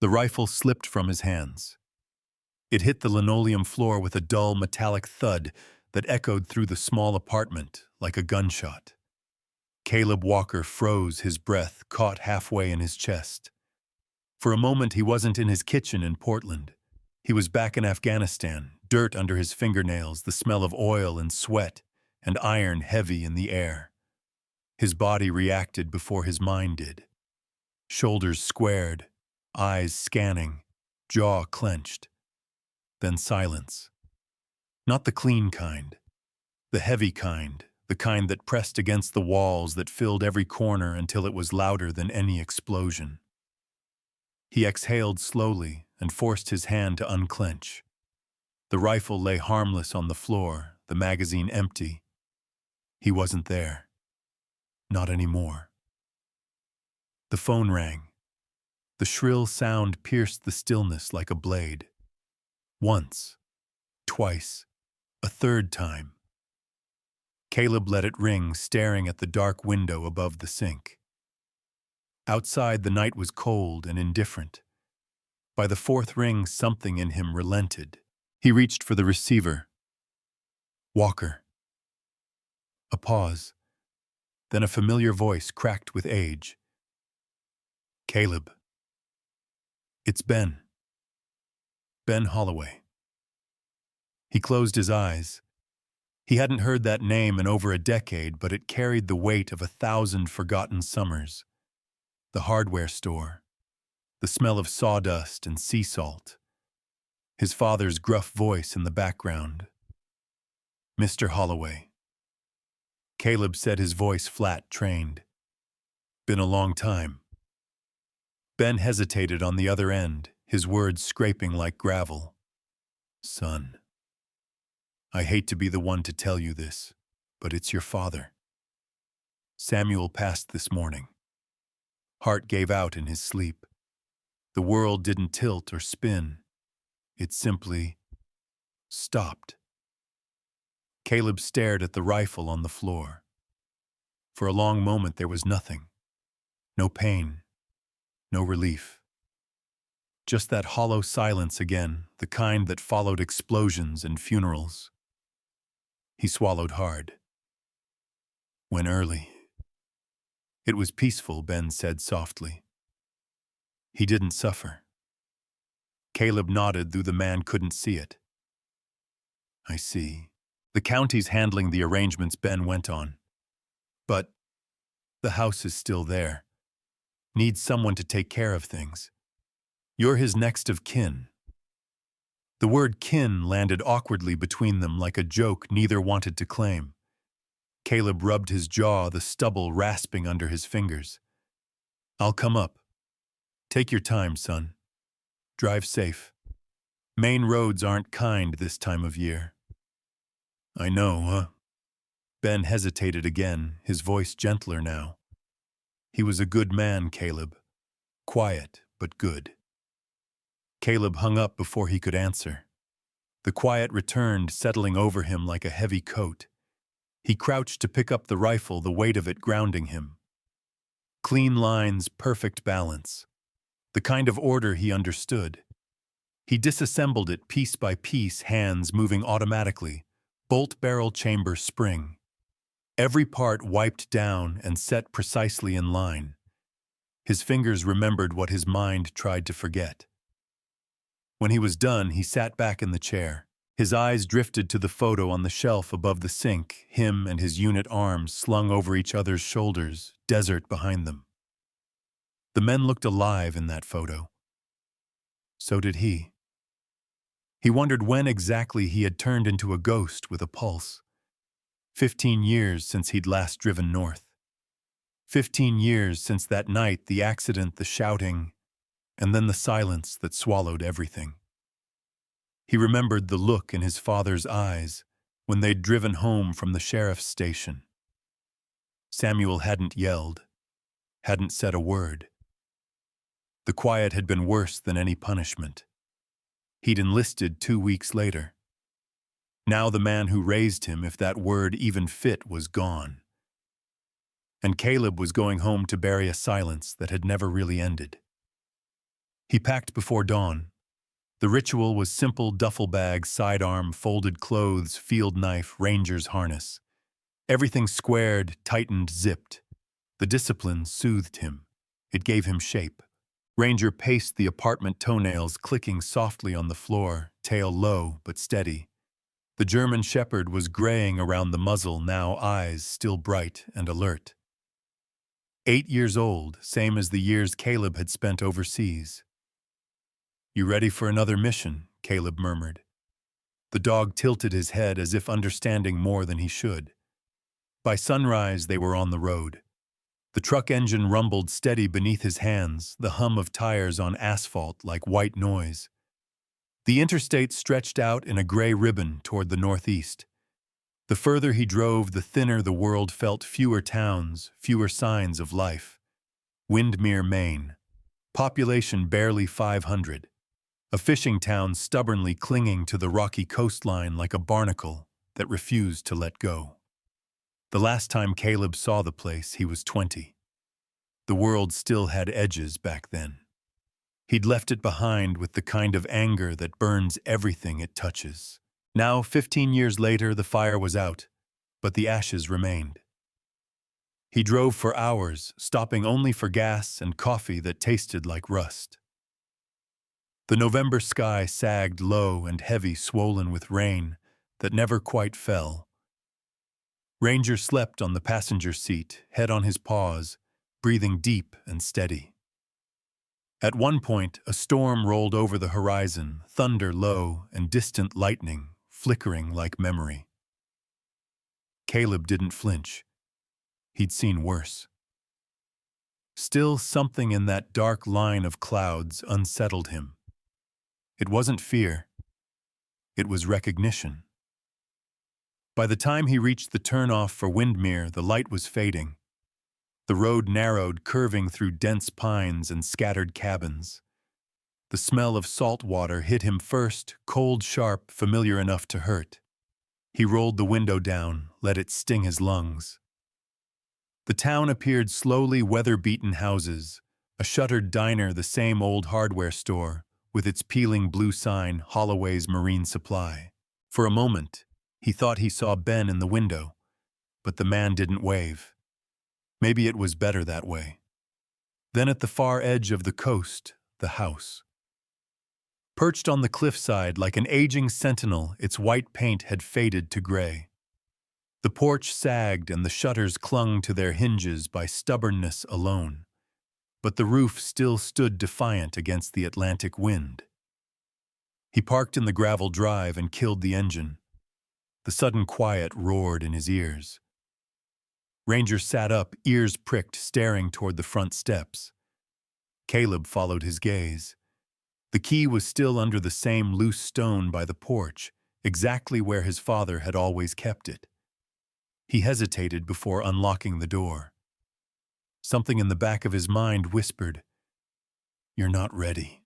The rifle slipped from his hands. It hit the linoleum floor with a dull metallic thud that echoed through the small apartment like a gunshot. Caleb Walker froze, his breath caught halfway in his chest. For a moment, he wasn't in his kitchen in Portland. He was back in Afghanistan, dirt under his fingernails, the smell of oil and sweat, and iron heavy in the air. His body reacted before his mind did. Shoulders squared, eyes scanning, jaw clenched. Then silence. Not the clean kind. The heavy kind, the kind that pressed against the walls, that filled every corner until it was louder than any explosion. He exhaled slowly and forced his hand to unclench. The rifle lay harmless on the floor, the magazine empty. He wasn't there. Not anymore. The phone rang. The shrill sound pierced the stillness like a blade. Once, twice, a third time. Caleb let it ring, staring at the dark window above the sink. Outside, the night was cold and indifferent. By the fourth ring, something in him relented. He reached for the receiver. Walker. A pause. Then a familiar voice cracked with age. Caleb. It's Ben. Ben Holloway. He closed his eyes. He hadn't heard that name in over a decade, but it carried the weight of 1,000 forgotten summers. The hardware store. The smell of sawdust and sea salt. His father's gruff voice in the background. Mr. Holloway. Caleb said, his voice flat, trained. Been a long time. Ben hesitated on the other end, his words scraping like gravel. Son. I hate to be the one to tell you this, but it's your father. Samuel passed this morning. Heart gave out in his sleep. The world didn't tilt or spin. It simply stopped. Caleb stared at the rifle on the floor. For a long moment there was nothing. No pain. No relief. Just that hollow silence again, the kind that followed explosions and funerals. He swallowed hard. When early. It was peaceful, Ben said softly. He didn't suffer. Caleb nodded, though the man couldn't see it. I see. The county's handling the arrangements, Ben went on. But the house is still there. Needs someone to take care of things. You're his next of kin. The word kin landed awkwardly between them like a joke neither wanted to claim. Caleb rubbed his jaw, the stubble rasping under his fingers. I'll come up. Take your time, son. Drive safe. Main roads aren't kind this time of year. I know, huh? Ben hesitated again, his voice gentler now. He was a good man, Caleb. Quiet, but good. Caleb hung up before he could answer. The quiet returned, settling over him like a heavy coat. He crouched to pick up the rifle, the weight of it grounding him. Clean lines, perfect balance. The kind of order he understood. He disassembled it piece by piece, hands moving automatically, bolt-barrel chamber spring. Every part wiped down and set precisely in line. His fingers remembered what his mind tried to forget. When he was done, he sat back in the chair. His eyes drifted to the photo on the shelf above the sink, him and his unit arms slung over each other's shoulders, desert behind them. The men looked alive in that photo. So did he. He wondered when exactly he had turned into a ghost with a pulse. 15 years since he'd last driven north. 15 years since that night, the accident, the shouting, and then the silence that swallowed everything. He remembered the look in his father's eyes when they'd driven home from the sheriff's station. Samuel hadn't yelled, hadn't said a word. The quiet had been worse than any punishment. He'd enlisted 2 weeks later. Now the man who raised him, if that word even fit, was gone. And Caleb was going home to bury a silence that had never really ended. He packed before dawn. The ritual was simple duffel bag, sidearm, folded clothes, field knife, ranger's harness. Everything squared, tightened, zipped. The discipline soothed him. It gave him shape. Ranger paced the apartment, toenails clicking softly on the floor, tail low but steady. The German shepherd was graying around the muzzle, now eyes still bright and alert. 8 years old, same as the years Caleb had spent overseas. "You ready for another mission?" Caleb murmured. The dog tilted his head as if understanding more than he should. By sunrise, they were on the road. The truck engine rumbled steady beneath his hands, the hum of tires on asphalt like white noise. The interstate stretched out in a gray ribbon toward the northeast. The further he drove, the thinner the world felt, fewer towns, fewer signs of life. Windermere, Maine. Population barely 500. A fishing town stubbornly clinging to the rocky coastline like a barnacle that refused to let go. The last time Caleb saw the place, he was 20. The world still had edges back then. He'd left it behind with the kind of anger that burns everything it touches. Now, 15 years later, the fire was out, but the ashes remained. He drove for hours, stopping only for gas and coffee that tasted like rust. The November sky sagged low and heavy, swollen with rain that never quite fell. Ranger slept on the passenger seat, head on his paws, breathing deep and steady. At one point, a storm rolled over the horizon, thunder low and distant lightning flickering like memory. Caleb didn't flinch. He'd seen worse. Still, something in that dark line of clouds unsettled him. It wasn't fear. It was recognition. By the time he reached the turnoff for Windermere, the light was fading. The road narrowed, curving through dense pines and scattered cabins. The smell of salt water hit him first, cold, sharp, familiar enough to hurt. He rolled the window down, let it sting his lungs. The town appeared slowly, weather-beaten houses, a shuttered diner, the same old hardware store, with its peeling blue sign, Holloway's Marine Supply. For a moment, he thought he saw Ben in the window, but the man didn't wave. Maybe it was better that way. Then at the far edge of the coast, the house. Perched on the cliffside like an aging sentinel, its white paint had faded to gray. The porch sagged and the shutters clung to their hinges by stubbornness alone, but the roof still stood defiant against the Atlantic wind. He parked in the gravel drive and killed the engine. The sudden quiet roared in his ears. Ranger sat up, ears pricked, staring toward the front steps. Caleb followed his gaze. The key was still under the same loose stone by the porch, exactly where his father had always kept it. He hesitated before unlocking the door. Something in the back of his mind whispered, "You're not ready."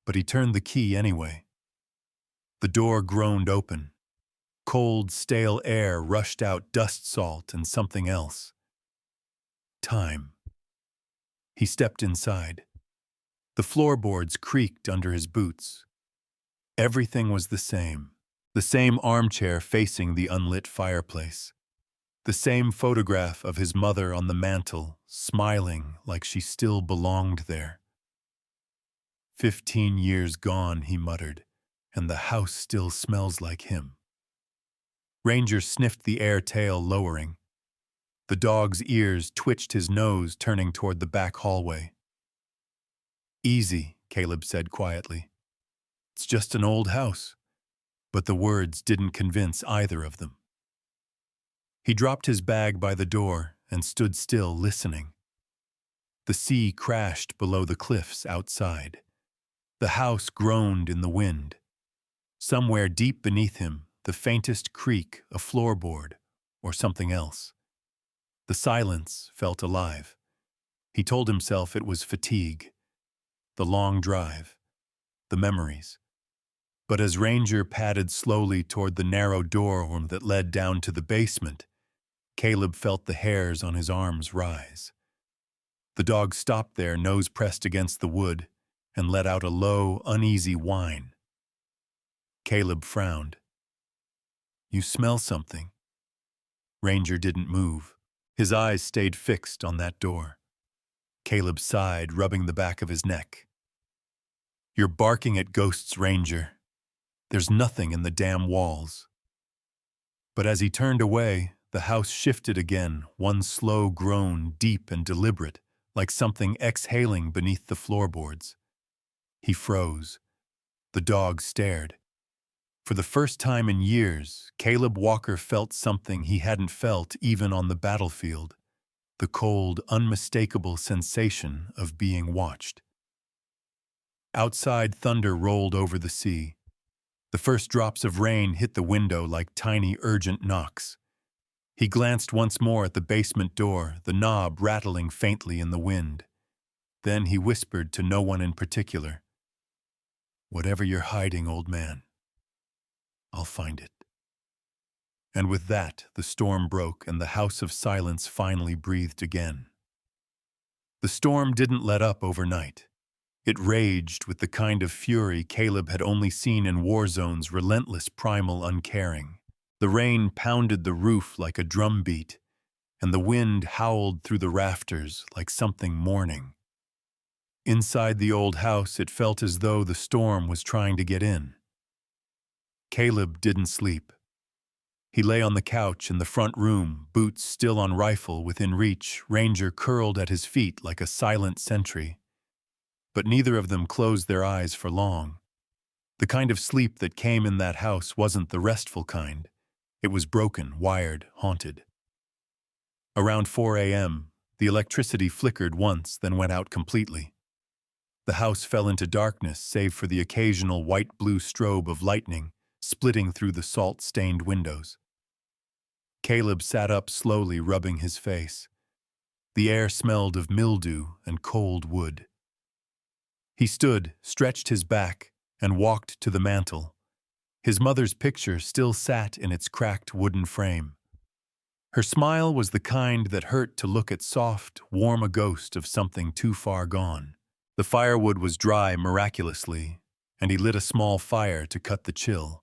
But he turned the key anyway. The door groaned open. Cold, stale air rushed out, dust salt and something else. Time. He stepped inside. The floorboards creaked under his boots. Everything was the same armchair facing the unlit fireplace. The same photograph of his mother on the mantel, smiling like she still belonged there. 15 years gone, he muttered, and the house still smells like him. Ranger sniffed the air, tail lowering. The dog's ears twitched, his nose turning toward the back hallway. "Easy," Caleb said quietly. "It's just an old house." But the words didn't convince either of them. He dropped his bag by the door and stood still, listening. The sea crashed below the cliffs outside. The house groaned in the wind. Somewhere deep beneath him, the faintest creak, a floorboard, or something else. The silence felt alive. He told himself it was fatigue, the long drive, the memories. But as Ranger padded slowly toward the narrow door that led down to the basement, Caleb felt the hairs on his arms rise. The dog stopped there, nose pressed against the wood, and let out a low, uneasy whine. Caleb frowned. "You smell something." Ranger didn't move. His eyes stayed fixed on that door. Caleb sighed, rubbing the back of his neck. "You're barking at ghosts, Ranger. There's nothing in the damn walls." But as he turned away, the house shifted again, one slow groan, deep and deliberate, like something exhaling beneath the floorboards. He froze. The dog stared. For the first time in years, Caleb Walker felt something he hadn't felt even on the battlefield, the cold, unmistakable sensation of being watched. Outside, thunder rolled over the sea. The first drops of rain hit the window like tiny, urgent knocks. He glanced once more at the basement door, the knob rattling faintly in the wind. Then he whispered to no one in particular, "Whatever you're hiding, old man, I'll find it." And with that, the storm broke and the House of Silence finally breathed again. The storm didn't let up overnight. It raged with the kind of fury Caleb had only seen in war zones, relentless, primal, uncaring. The rain pounded the roof like a drumbeat, and the wind howled through the rafters like something mourning. Inside the old house, it felt as though the storm was trying to get in. Caleb didn't sleep. He lay on the couch in the front room, boots still on rifle within reach, Ranger curled at his feet like a silent sentry. But neither of them closed their eyes for long. The kind of sleep that came in that house wasn't the restful kind. It was broken, wired, haunted. Around 4 a.m., the electricity flickered once, then went out completely. The house fell into darkness save for the occasional white-blue strobe of lightning splitting through the salt-stained windows. Caleb sat up slowly, rubbing his face. The air smelled of mildew and cold wood. He stood, stretched his back, and walked to the mantel. His mother's picture still sat in its cracked wooden frame. Her smile was the kind that hurt to look at, soft, warm, a ghost of something too far gone. The firewood was dry miraculously, and he lit a small fire to cut the chill.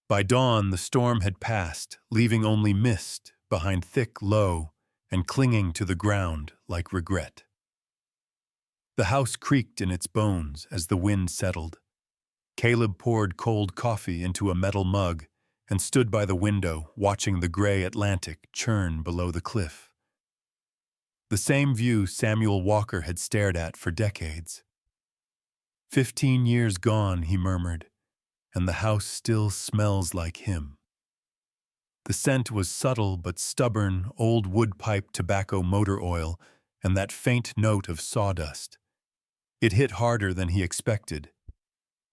By dawn, the storm had passed, leaving only mist behind thick, low, and clinging to the ground like regret. The house creaked in its bones as the wind settled. Caleb poured cold coffee into a metal mug and stood by the window, watching the gray Atlantic churn below the cliff. The same view Samuel Walker had stared at for decades. 15 years gone, he murmured, and the house still smells like him. The scent was subtle but stubborn, old wood-pipe, tobacco, motor oil, and that faint note of sawdust. It hit harder than he expected.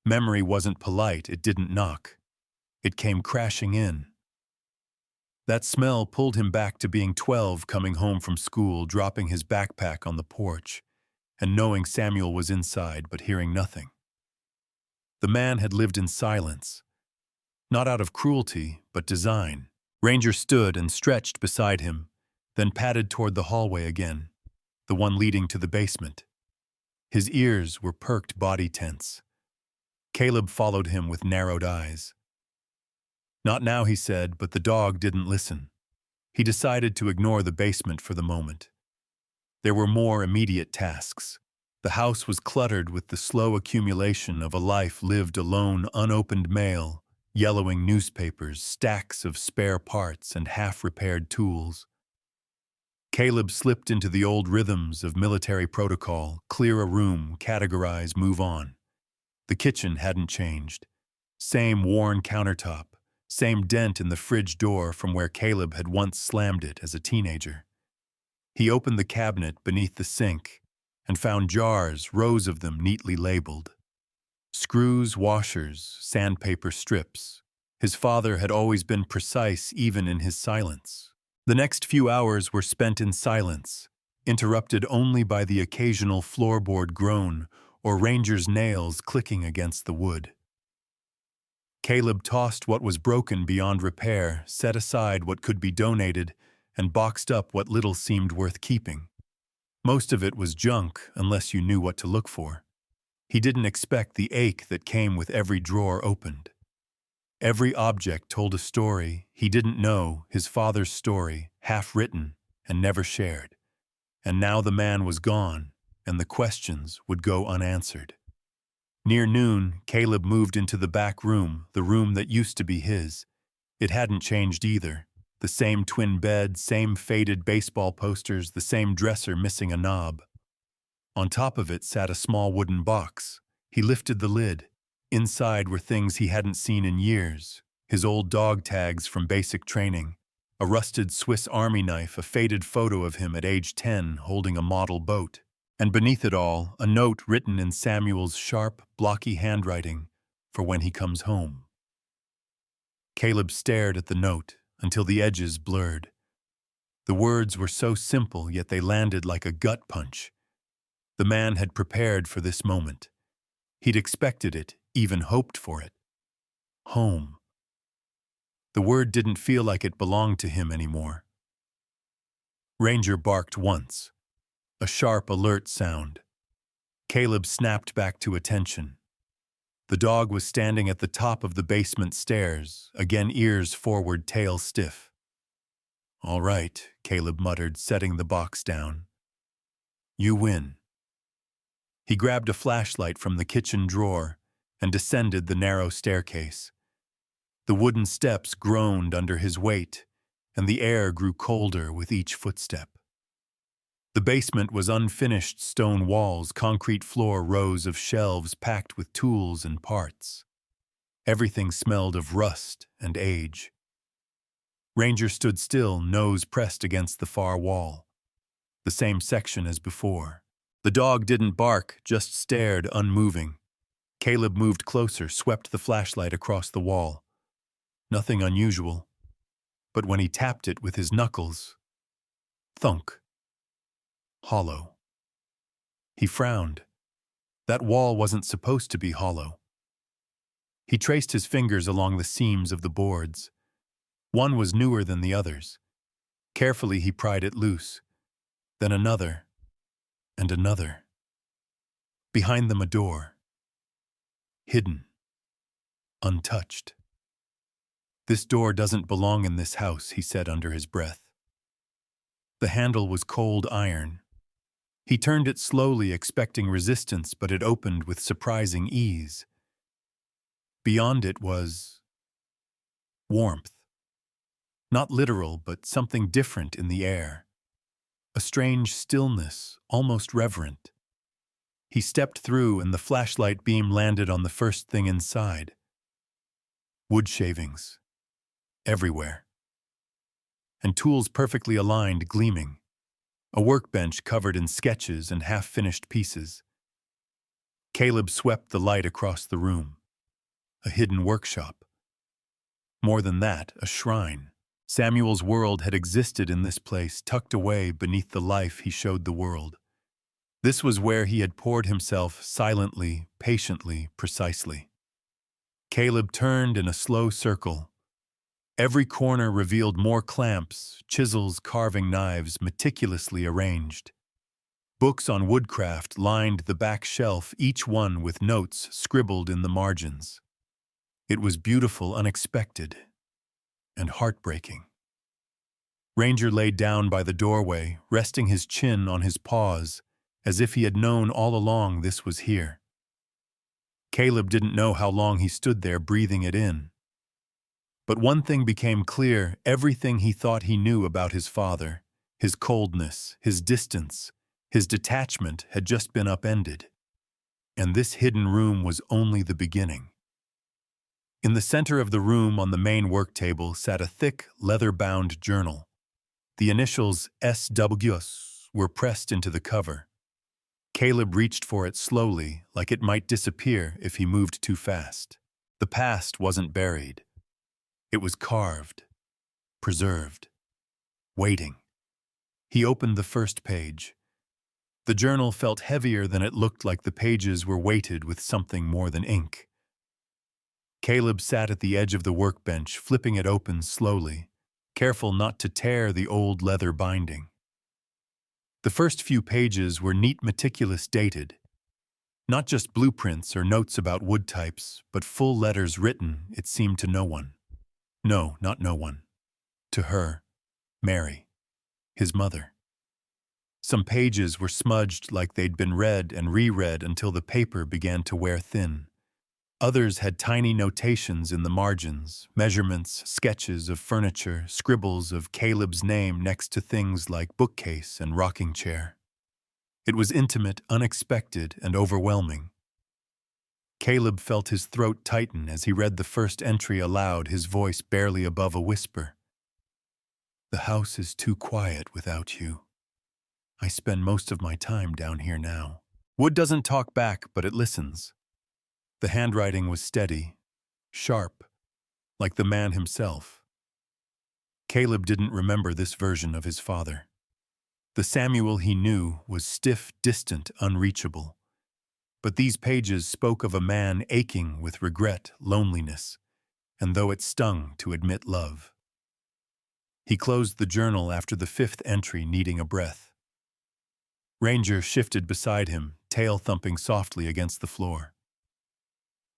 Memory wasn't polite, it didn't knock. It came crashing in. That smell pulled him back to being 12, coming home from school, dropping his backpack on the porch, and knowing Samuel was inside but hearing nothing. The man had lived in silence, not out of cruelty, but design. Ranger stood and stretched beside him, then padded toward the hallway again, the one leading to the basement. His ears were perked, body tense. Caleb followed him with narrowed eyes. "Not now," he said, but the dog didn't listen. He decided to ignore the basement for the moment. There were more immediate tasks. The house was cluttered with the slow accumulation of a life lived alone, unopened mail, yellowing newspapers, stacks of spare parts, and half-repaired tools. Caleb slipped into the old rhythms of military protocol: clear a room, categorize, move on. The kitchen hadn't changed. Same worn countertop, same dent in the fridge door from where Caleb had once slammed it as a teenager. He opened the cabinet beneath the sink and found jars, rows of them neatly labeled. Screws, washers, sandpaper strips. His father had always been precise even in his silence. The next few hours were spent in silence, interrupted only by the occasional floorboard groan or Ranger's nails clicking against the wood. Caleb tossed what was broken beyond repair, set aside what could be donated, and boxed up what little seemed worth keeping. Most of it was junk unless you knew what to look for. He didn't expect the ache that came with every drawer opened. Every object told a story he didn't know, his father's story, half-written and never shared. And now the man was gone, and the questions would go unanswered. Near noon, Caleb moved into the back room, the room that used to be his. It hadn't changed either. The same twin bed, same faded baseball posters, the same dresser missing a knob. On top of it sat a small wooden box. He lifted the lid. Inside were things he hadn't seen in years. His old dog tags from basic training, a rusted Swiss Army knife, a faded photo of him at age 10 holding a model boat. And beneath it all, a note written in Samuel's sharp, blocky handwriting for when he comes home. Caleb stared at the note until the edges blurred. The words were so simple, yet they landed like a gut punch. The man had prepared for this moment. He'd expected it, even hoped for it. Home. The word didn't feel like it belonged to him anymore. Ranger barked once. A sharp, alert sound. Caleb snapped back to attention. The dog was standing at the top of the basement stairs, again ears forward, tail stiff. "All right," Caleb muttered, setting the box down. "You win." He grabbed a flashlight from the kitchen drawer and descended the narrow staircase. The wooden steps groaned under his weight, and the air grew colder with each footstep. The basement was unfinished stone walls, concrete floor, rows of shelves packed with tools and parts. Everything smelled of rust and age. Ranger stood still, nose pressed against the far wall. The same section as before. The dog didn't bark, just stared, unmoving. Caleb moved closer, swept the flashlight across the wall. Nothing unusual. But when he tapped it with his knuckles, thunk. Hollow. He frowned. That wall wasn't supposed to be hollow. He traced his fingers along the seams of the boards. One was newer than the others. Carefully he pried it loose. Then another, and another. Behind them a door. Hidden. Untouched. "This door doesn't belong in this house," he said under his breath. The handle was cold iron. He turned it slowly, expecting resistance, but it opened with surprising ease. Beyond it was warmth. Not literal, but something different in the air. A strange stillness, almost reverent. He stepped through, and the flashlight beam landed on the first thing inside. Wood shavings. Everywhere. And tools perfectly aligned, gleaming. A workbench covered in sketches and half-finished pieces. Caleb swept the light across the room. A hidden workshop. More than that, a shrine. Samuel's world had existed in this place, tucked away beneath the life he showed the world. This was where he had poured himself silently, patiently, precisely. Caleb turned in a slow circle. Every corner revealed more clamps, chisels, carving knives, meticulously arranged. Books on woodcraft lined the back shelf, each one with notes scribbled in the margins. It was beautiful, unexpected, and heartbreaking. Ranger laid down by the doorway, resting his chin on his paws, as if he had known all along this was here. Caleb didn't know how long he stood there, breathing it in. But one thing became clear: everything he thought he knew about his father, his coldness, his distance, his detachment had just been upended. And this hidden room was only the beginning. In the center of the room, on the main work table, sat a thick, leather-bound journal. The initials SWS were pressed into the cover. Caleb reached for it slowly, like it might disappear if he moved too fast. The past wasn't buried. It was carved, preserved, waiting. He opened the first page. The journal felt heavier than it looked, like the pages were weighted with something more than ink. Caleb sat at the edge of the workbench, flipping it open slowly, careful not to tear the old leather binding. The first few pages were neat, meticulous, dated. Not just blueprints or notes about wood types, but full letters written, it seemed, to no one. No, not no one. To her, Mary, his mother. Some pages were smudged like they'd been read and reread until the paper began to wear thin. Others had tiny notations in the margins, measurements, sketches of furniture, scribbles of Caleb's name next to things like bookcase and rocking chair. It was intimate, unexpected, and overwhelming. Caleb felt his throat tighten as he read the first entry aloud, his voice barely above a whisper. "The house is too quiet without you. I spend most of my time down here now." Wood doesn't talk back, but it listens. The handwriting was steady, sharp, like the man himself. Caleb didn't remember this version of his father. The Samuel he knew was stiff, distant, unreachable. But these pages spoke of a man aching with regret, loneliness, and though it stung to admit love. He closed the journal after the fifth entry, needing a breath. Ranger shifted beside him, tail thumping softly against the floor.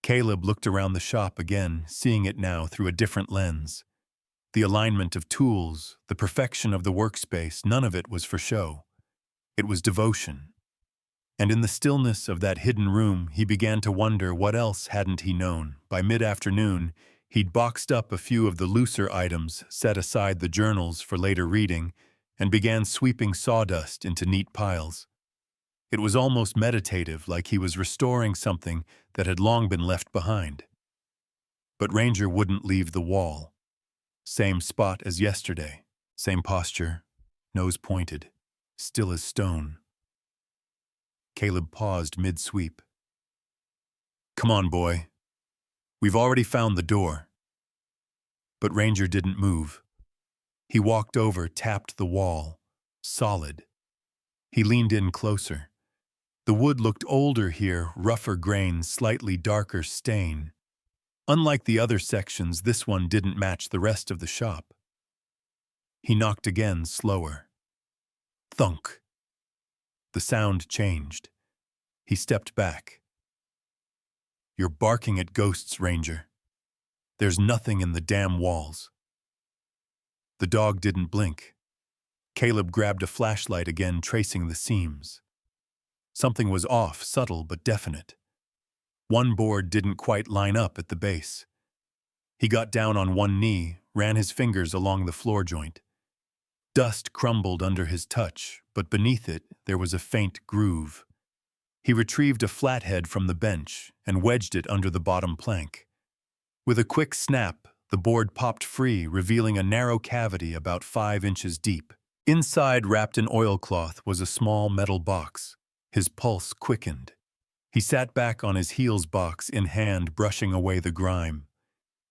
Caleb looked around the shop again, seeing it now through a different lens. The alignment of tools, the perfection of the workspace, none of it was for show. It was devotion. And in the stillness of that hidden room, he began to wonder what else hadn't he known. By mid-afternoon, he'd boxed up a few of the looser items, set aside the journals for later reading, and began sweeping sawdust into neat piles. It was almost meditative, like he was restoring something that had long been left behind. But Ranger wouldn't leave the wall. Same spot as yesterday, same posture, nose pointed, still as stone. Caleb paused mid-sweep. "Come on, boy. We've already found the door." But Ranger didn't move. He walked over, tapped the wall. Solid. He leaned in closer. The wood looked older here, rougher grain, slightly darker stain. Unlike the other sections, this one didn't match the rest of the shop. He knocked again, slower. Thunk. The sound changed. He stepped back. "You're barking at ghosts, Ranger. There's nothing in the damn walls." The dog didn't blink. Caleb grabbed a flashlight again, tracing the seams. Something was off, subtle but definite. One board didn't quite line up at the base. He got down on one knee, ran his fingers along the floor joint. Dust crumbled under his touch, but beneath it there was a faint groove. He retrieved a flathead from the bench and wedged it under the bottom plank. With a quick snap, the board popped free, revealing a narrow cavity about 5 inches deep. Inside, wrapped in oilcloth, was a small metal box. His pulse quickened. He sat back on his heels, box in hand, brushing away the grime.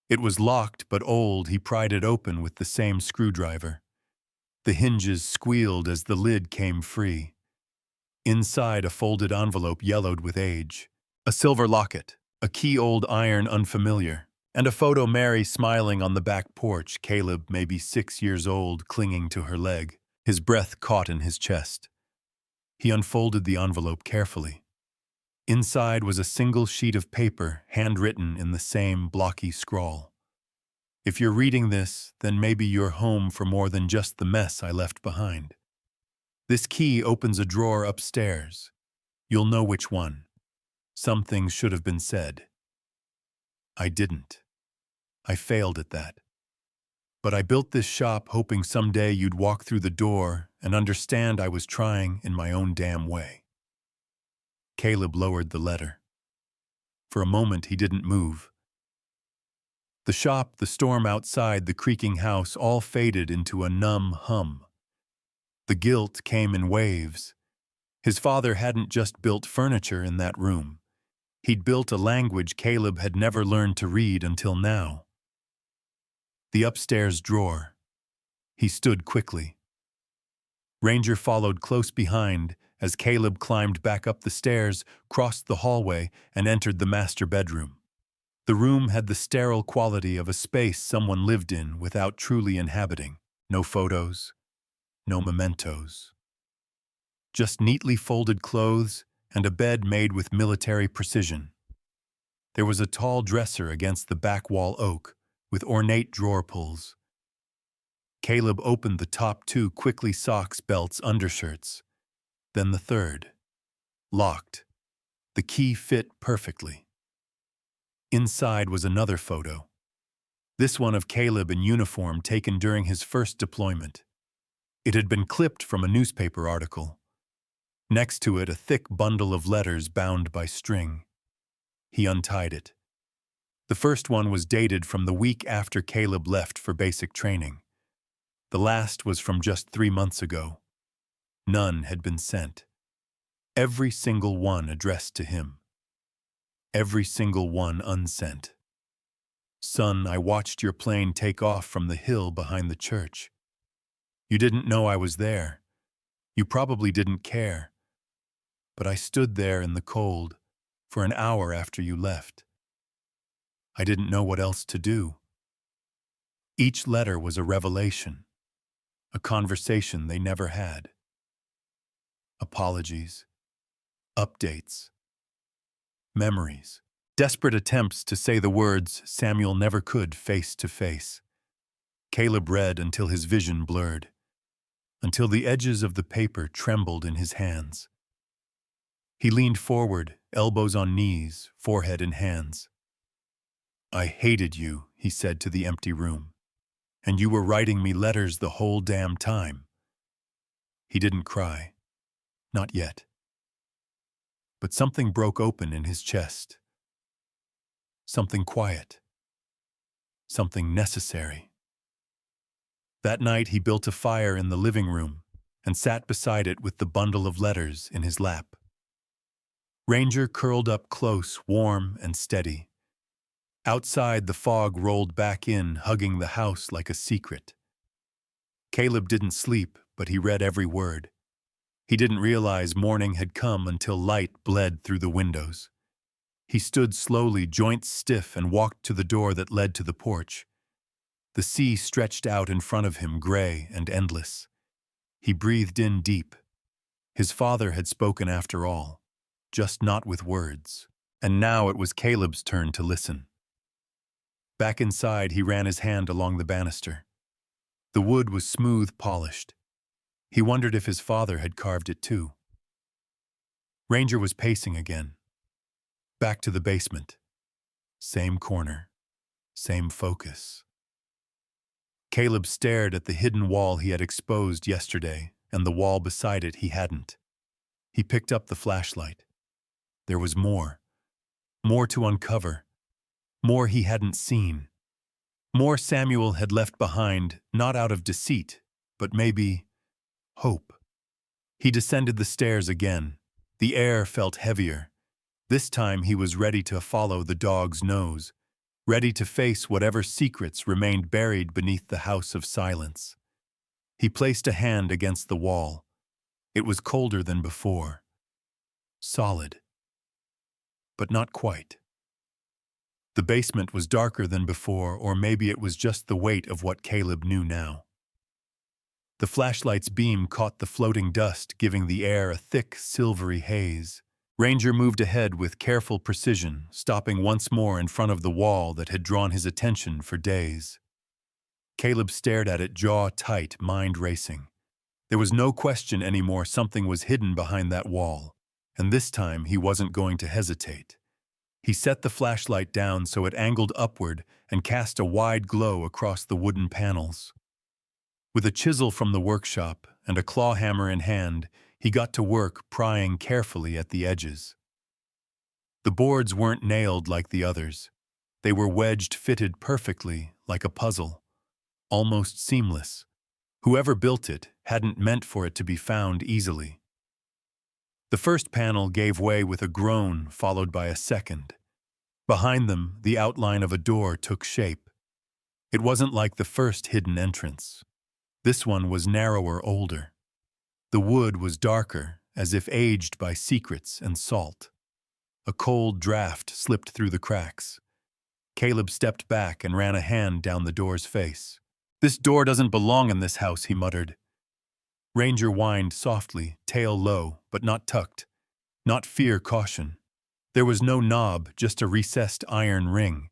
It was locked but old. He pried it open with the same screwdriver. The hinges squealed as the lid came free. Inside, a folded envelope yellowed with age. A silver locket, a key old iron unfamiliar, and a photo Mary smiling on the back porch, Caleb maybe 6 years old, clinging to her leg. His breath caught in his chest. He unfolded the envelope carefully. Inside was a single sheet of paper, handwritten in the same blocky scrawl. "If you're reading this, then maybe you're home for more than just the mess I left behind. This key opens a drawer upstairs. You'll know which one. Some things should have been said. I didn't. I failed at that. But I built this shop hoping someday you'd walk through the door and understand I was trying in my own damn way." Caleb lowered the letter. For a moment he didn't move. The shop, the storm outside, the creaking house, all faded into a numb hum. The guilt came in waves. His father hadn't just built furniture in that room. He'd built a language Caleb had never learned to read until now. The upstairs drawer. He stood quickly. Ranger followed close behind as Caleb climbed back up the stairs, crossed the hallway, and entered the master bedroom. The room had the sterile quality of a space someone lived in without truly inhabiting. No photos, no mementos. Just neatly folded clothes and a bed made with military precision. There was a tall dresser against the back wall oak, with ornate drawer pulls. Caleb opened the top two quickly: socks, belts, undershirts. Then the third. Locked. The key fit perfectly. Inside was another photo. This one of Caleb in uniform taken during his first deployment. It had been clipped from a newspaper article. Next to it, a thick bundle of letters bound by string. He untied it. The first one was dated from the week after Caleb left for basic training. The last was from just 3 months ago. None had been sent. Every single one addressed to him. Every single one unsent. Son, I watched your plane take off from the hill behind the church. You didn't know I was there. You probably didn't care. But I stood there in the cold for an hour after you left. I didn't know what else to do. Each letter was a revelation, a conversation they never had. Apologies, updates, memories, desperate attempts to say the words Samuel never could face to face. Caleb read until his vision blurred, until the edges of the paper trembled in his hands. He leaned forward, elbows on knees, forehead in hands. I hated you, he said to the empty room, and you were writing me letters the whole damn time. He didn't cry. Not yet. But something broke open in his chest. Something quiet. Something necessary. That night he built a fire in the living room and sat beside it with the bundle of letters in his lap. Ranger curled up close, warm and steady. Outside, the fog rolled back in, hugging the house like a secret. Caleb didn't sleep, but he read every word. He didn't realize morning had come until light bled through the windows. He stood slowly, joints stiff, and walked to the door that led to the porch. The sea stretched out in front of him, gray and endless. He breathed in deep. His father had spoken after all, just not with words. And now it was Caleb's turn to listen. Back inside, he ran his hand along the banister. The wood was smooth, polished. He wondered if his father had carved it too. Ranger was pacing again. Back to the basement. Same corner. Same focus. Caleb stared at the hidden wall he had exposed yesterday, and the wall beside it he hadn't. He picked up the flashlight. There was more. More to uncover. More he hadn't seen. More Samuel had left behind, not out of deceit, but maybe hope. He descended the stairs again. The air felt heavier. This time he was ready to follow the dog's nose, ready to face whatever secrets remained buried beneath the house of silence. He placed a hand against the wall. It was colder than before. Solid. But not quite. The basement was darker than before, or maybe it was just the weight of what Caleb knew now. The flashlight's beam caught the floating dust, giving the air a thick, silvery haze. Ranger moved ahead with careful precision, stopping once more in front of the wall that had drawn his attention for days. Caleb stared at it, jaw tight, mind racing. There was no question anymore something was hidden behind that wall, and this time he wasn't going to hesitate. He set the flashlight down so it angled upward and cast a wide glow across the wooden panels. With a chisel from the workshop and a claw hammer in hand, he got to work prying carefully at the edges. The boards weren't nailed like the others. They were wedged fitted perfectly, like a puzzle, almost seamless. Whoever built it hadn't meant for it to be found easily. The first panel gave way with a groan, followed by a second. Behind them, the outline of a door took shape. It wasn't like the first hidden entrance. This one was narrower, older. The wood was darker, as if aged by secrets and salt. A cold draft slipped through the cracks. Caleb stepped back and ran a hand down the door's face. "This door doesn't belong in this house," he muttered. Ranger whined softly, tail low, but not tucked. Not fear, caution. There was no knob, just a recessed iron ring.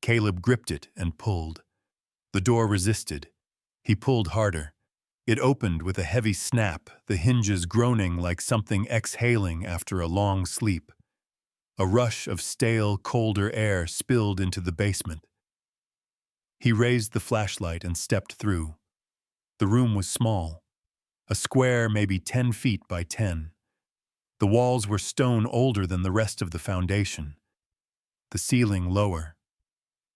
Caleb gripped it and pulled. The door resisted. He pulled harder. It opened with a heavy snap, the hinges groaning like something exhaling after a long sleep. A rush of stale, colder air spilled into the basement. He raised the flashlight and stepped through. The room was small, a square maybe 10 feet by 10. The walls were stone older than the rest of the foundation. The ceiling lower.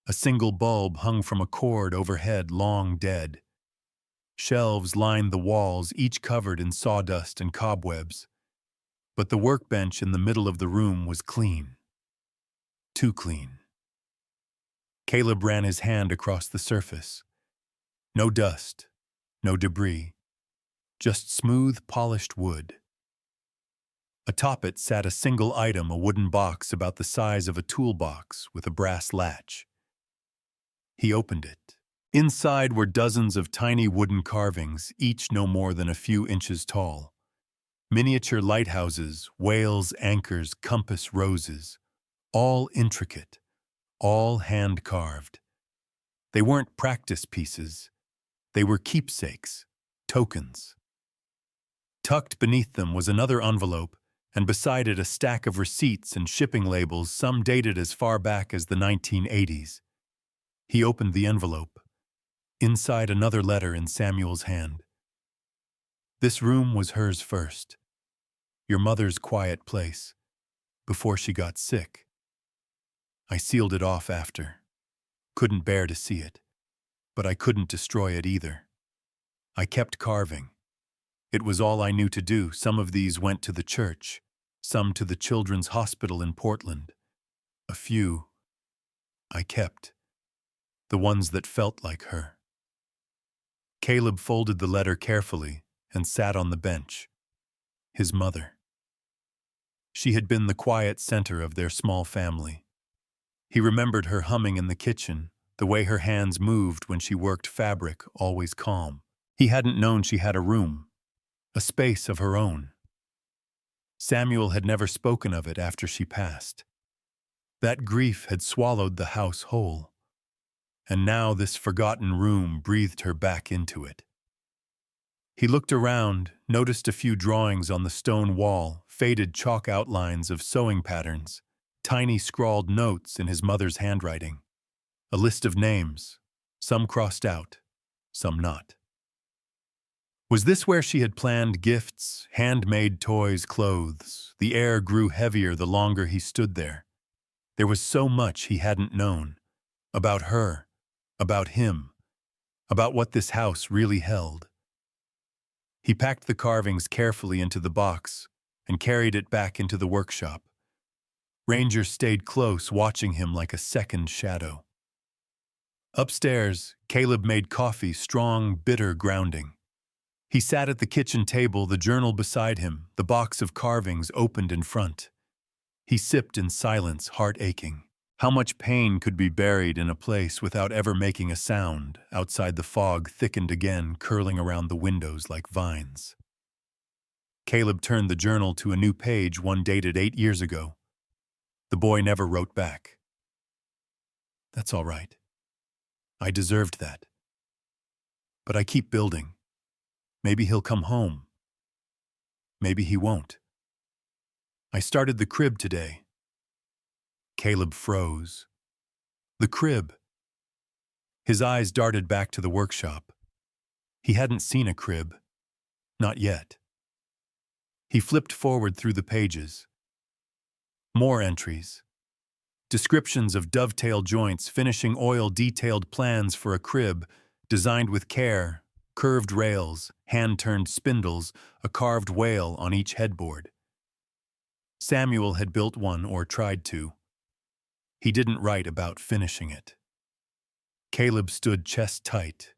A single bulb hung from a cord overhead, long dead. Shelves lined the walls, each covered in sawdust and cobwebs. But the workbench in the middle of the room was clean. Too clean. Caleb ran his hand across the surface. No dust, no debris, just smooth, polished wood. Atop it sat a single item, a wooden box about the size of a toolbox with a brass latch. He opened it. Inside were dozens of tiny wooden carvings, each no more than a few inches tall. Miniature lighthouses, whales' anchors, compass roses, all intricate, all hand-carved. They weren't practice pieces. They were keepsakes, tokens. Tucked beneath them was another envelope, and beside it a stack of receipts and shipping labels, some dated as far back as the 1980s. He opened the envelope. Inside, another letter in Samuel's hand. This room was hers first. Your mother's quiet place, before she got sick. I sealed it off after. Couldn't bear to see it, but I couldn't destroy it either. I kept carving. It was all I knew to do. Some of these went to the church, some to the Children's Hospital in Portland. A few I kept, the ones that felt like her. Caleb folded the letter carefully and sat on the bench. His mother. She had been the quiet center of their small family. He remembered her humming in the kitchen, the way her hands moved when she worked fabric, always calm. He hadn't known she had a room, a space of her own. Samuel had never spoken of it after she passed. That grief had swallowed the house whole. And now this forgotten room breathed her back into it. He looked around, noticed a few drawings on the stone wall, faded chalk outlines of sewing patterns, tiny scrawled notes in his mother's handwriting. A list of names, some crossed out, some not. Was this where she had planned gifts, handmade toys, clothes? The air grew heavier the longer he stood there. There was so much he hadn't known. About her, about him, about what this house really held. He packed the carvings carefully into the box and carried it back into the workshop. Ranger stayed close, watching him like a second shadow. Upstairs, Caleb made coffee, strong, bitter grounding. He sat at the kitchen table, the journal beside him, the box of carvings opened in front. He sipped in silence, heart aching. How much pain could be buried in a place without ever making a sound? Outside, the fog thickened again, curling around the windows like vines. Caleb turned the journal to a new page, one dated 8 years ago. The boy never wrote back. That's all right. I deserved that. But I keep building. Maybe he'll come home. Maybe he won't. I started the crib today. Caleb froze. The crib. His eyes darted back to the workshop. He hadn't seen a crib. Not yet. He flipped forward through the pages. More entries. Descriptions of dovetail joints, finishing oil, detailed plans for a crib, designed with care, curved rails, hand-turned spindles, a carved whale on each headboard. Samuel had built one or tried to. He didn't write about finishing it. Caleb stood chest tight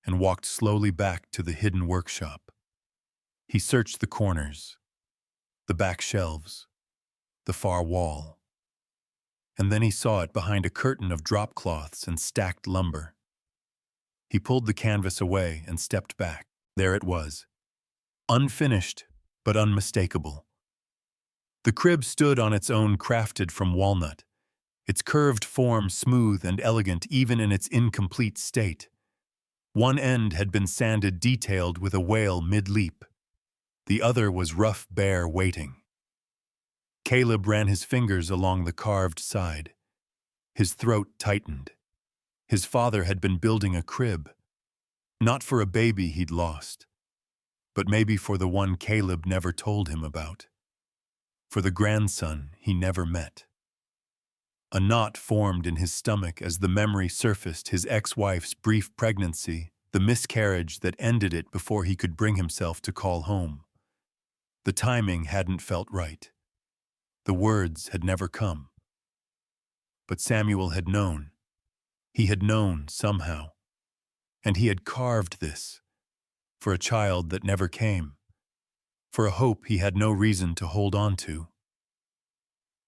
and walked slowly back to the hidden workshop. He searched the corners, the back shelves, the far wall. And then he saw it behind a curtain of drop cloths and stacked lumber. He pulled the canvas away and stepped back. There it was, unfinished but unmistakable. The crib stood on its own, crafted from walnut, its curved form smooth and elegant even in its incomplete state. One end had been sanded detailed with a whale mid-leap. The other was rough bare waiting. Caleb ran his fingers along the carved side. His throat tightened. His father had been building a crib, not for a baby he'd lost, but maybe for the one Caleb never told him about, for the grandson he never met. A knot formed in his stomach as the memory surfaced: his ex-wife's brief pregnancy, the miscarriage that ended it before he could bring himself to call home. The timing hadn't felt right. The words had never come. But Samuel had known. He had known somehow. And he had carved this for a child that never came, for a hope he had no reason to hold on to.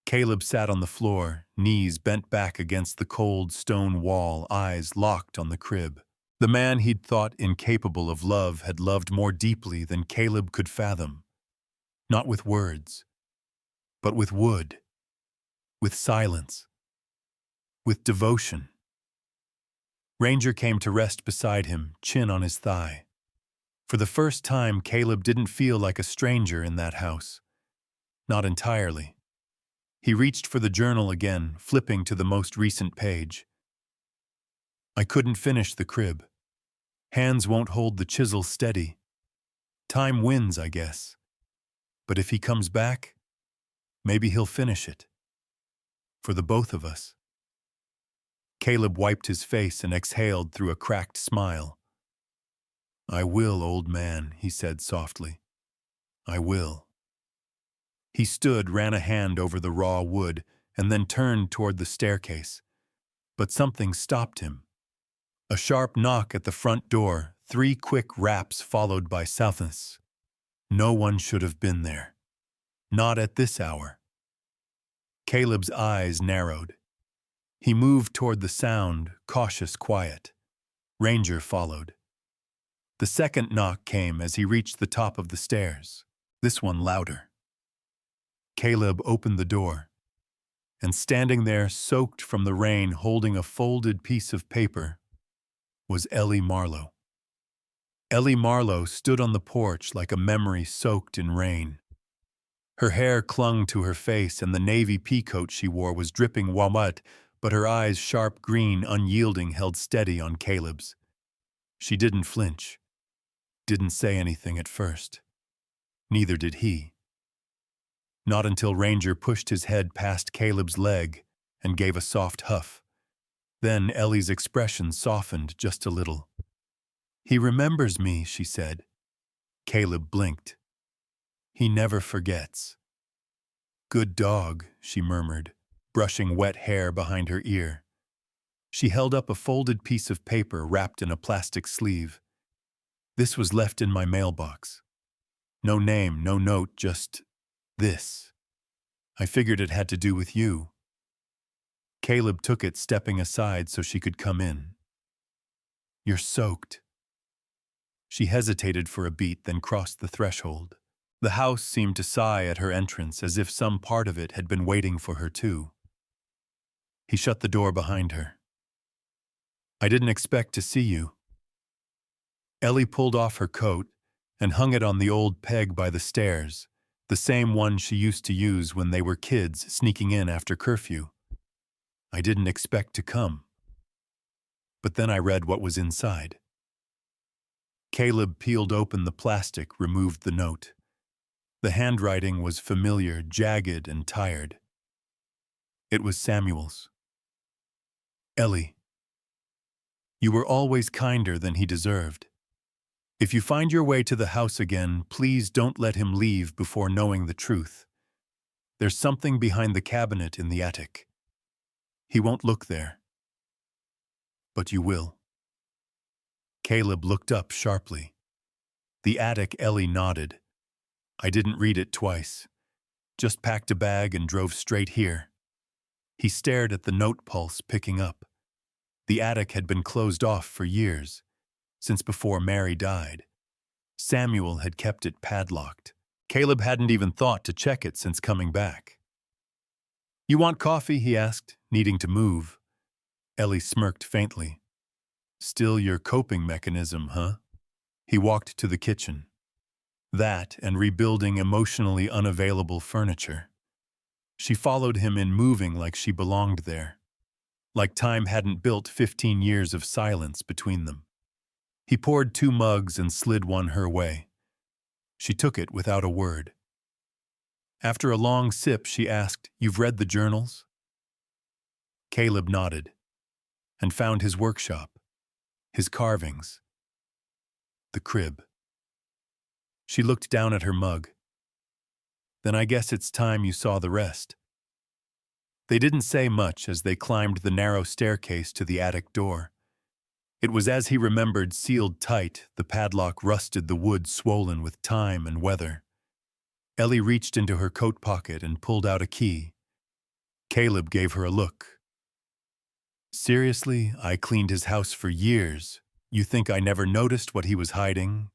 Caleb sat on the floor, knees bent back against the cold stone wall, eyes locked on the crib. The man he'd thought incapable of love had loved more deeply than Caleb could fathom. Not with words, but with wood, with silence, with devotion. Ranger came to rest beside him, chin on his thigh. For the first time, Caleb didn't feel like a stranger in that house. Not entirely. He reached for the journal again, flipping to the most recent page. I couldn't finish the crib. Hands won't hold the chisel steady. Time wins, I guess. But if he comes back, maybe he'll finish it. For the both of us. Caleb wiped his face and exhaled through a cracked smile. I will, old man, he said softly. I will. He stood, ran a hand over the raw wood, and then turned toward the staircase. But something stopped him. A sharp knock at the front door, 3 quick raps followed by silence. No one should have been there. Not at this hour. Caleb's eyes narrowed. He moved toward the sound, cautious, quiet. Ranger followed. The second knock came as he reached the top of the stairs, this one louder. Caleb opened the door, and standing there, soaked from the rain, holding a folded piece of paper, was Ellie Marlowe. Ellie Marlowe stood on the porch like a memory soaked in rain. Her hair clung to her face, and the navy peacoat she wore was dripping wet, but her eyes, sharp green, unyielding, held steady on Caleb's. She didn't flinch. Didn't say anything at first. Neither did he. Not until Ranger pushed his head past Caleb's leg and gave a soft huff. Then Ellie's expression softened just a little. He remembers me, she said. Caleb blinked. He never forgets. Good dog, she murmured, brushing wet hair behind her ear. She held up a folded piece of paper wrapped in a plastic sleeve. This was left in my mailbox. No name, no note, just this. I figured it had to do with you. Caleb took it, stepping aside so she could come in. You're soaked. She hesitated for a beat, then crossed the threshold. The house seemed to sigh at her entrance, as if some part of it had been waiting for her too. He shut the door behind her. I didn't expect to see you. Ellie pulled off her coat and hung it on the old peg by the stairs, the same one she used to use when they were kids, sneaking in after curfew. I didn't expect to come. But then I read what was inside. Caleb peeled open the plastic, removed the note. The handwriting was familiar, jagged, and tired. It was Samuel's. Ellie, you were always kinder than he deserved. If you find your way to the house again, please don't let him leave before knowing the truth. There's something behind the cabinet in the attic. He won't look there. But you will. Caleb looked up sharply. The attic, Ellie nodded. I didn't read it twice. Just packed a bag and drove straight here. He stared at the note pulse picking up. The attic had been closed off for years, since before Mary died. Samuel had kept it padlocked. Caleb hadn't even thought to check it since coming back. "You want coffee?" he asked, needing to move. Ellie smirked faintly. "Still your coping mechanism, huh?" He walked to the kitchen. That and rebuilding emotionally unavailable furniture. She followed him in, moving like she belonged there, like time hadn't built 15 years of silence between them. He poured 2 mugs and slid one her way. She took it without a word. After a long sip, she asked, "You've read the journals?" Caleb nodded and found his workshop, his carvings, the crib. She looked down at her mug. "Then I guess it's time you saw the rest." They didn't say much as they climbed the narrow staircase to the attic door. It was as he remembered, sealed tight, the padlock rusted, the wood swollen with time and weather. Ellie reached into her coat pocket and pulled out a key. Caleb gave her a look. "Seriously, I cleaned his house for years. You think I never noticed what he was hiding?"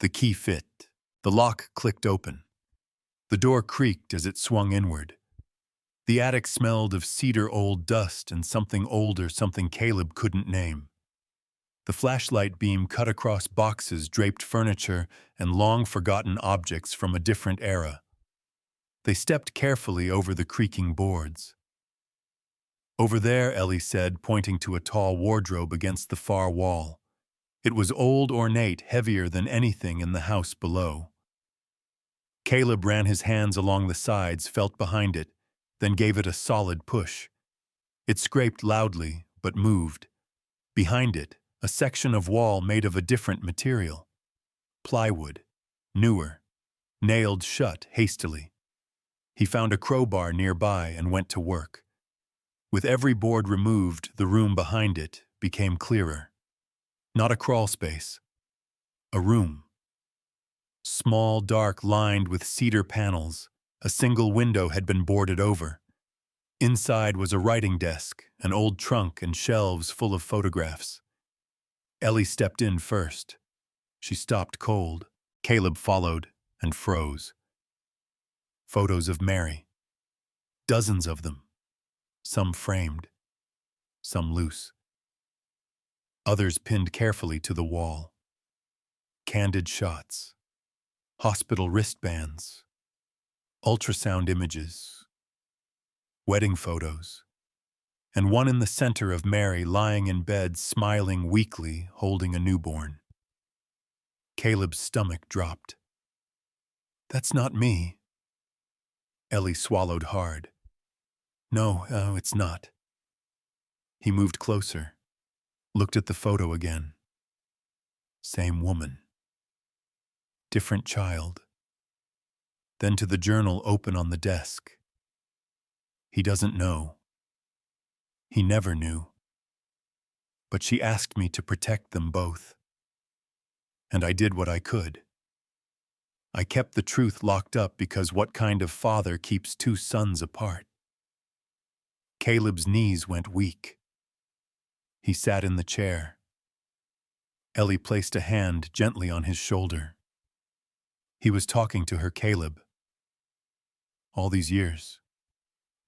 The key fit. The lock clicked open. The door creaked as it swung inward. The attic smelled of cedar, old dust, and something older, something Caleb couldn't name. The flashlight beam cut across boxes, draped furniture, and long-forgotten objects from a different era. They stepped carefully over the creaking boards. "Over there," Ellie said, pointing to a tall wardrobe against the far wall. It was old, ornate, heavier than anything in the house below. Caleb ran his hands along the sides, felt behind it, then gave it a solid push. It scraped loudly, but moved. Behind it, a section of wall made of a different material. Plywood, newer, nailed shut hastily. He found a crowbar nearby and went to work. With every board removed, the room behind it became clearer. Not a crawl space. A room. Small, dark, lined with cedar panels. A single window had been boarded over. Inside was a writing desk, an old trunk, and shelves full of photographs. Ellie stepped in first. She stopped cold. Caleb followed and froze. Photos of Mary. Dozens of them. Some framed. Some loose. Others pinned carefully to the wall. Candid shots. Hospital wristbands. Ultrasound images. Wedding photos. And one in the center of Mary lying in bed, smiling weakly, holding a newborn. Caleb's stomach dropped. "That's not me." Ellie swallowed hard. No, it's not." He moved closer, looked at the photo again. Same woman. Different child. Then to the journal open on the desk. He doesn't know. He never knew. But she asked me to protect them both. And I did what I could. I kept the truth locked up because what kind of father keeps 2 sons apart? Caleb's knees went weak. He sat in the chair. Ellie placed a hand gently on his shoulder. He was talking to her. "Caleb, all these years,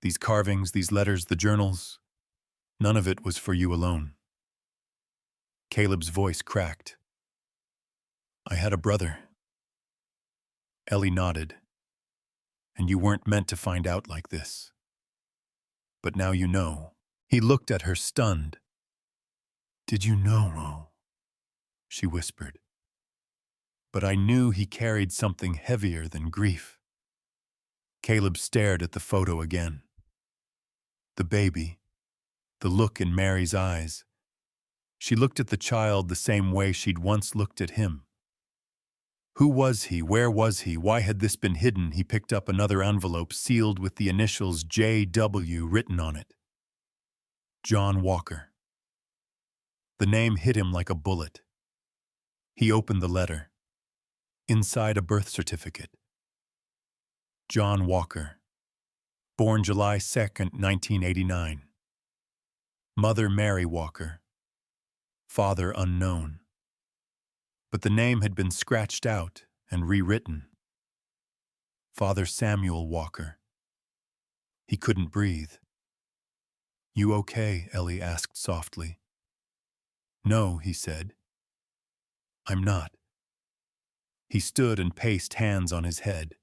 these carvings, these letters, the journals, none of it was for you alone." Caleb's voice cracked. "I had a brother." Ellie nodded. "And you weren't meant to find out like this. But now you know." He looked at her, stunned. "Did you know?" she whispered. "But I knew he carried something heavier than grief." Caleb stared at the photo again. The baby, the look in Mary's eyes. She looked at the child the same way she'd once looked at him. Who was he? Where was he? Why had this been hidden? He picked up another envelope sealed with the initials J.W. written on it. John Walker. The name hit him like a bullet. He opened the letter. Inside, a birth certificate. John Walker. Born July 2nd, 1989. Mother Mary Walker. Father unknown. But the name had been scratched out and rewritten. Father Samuel Walker. He couldn't breathe. "You okay?" Ellie asked softly. "No," he said. "I'm not." He stood and paced, hands on his head.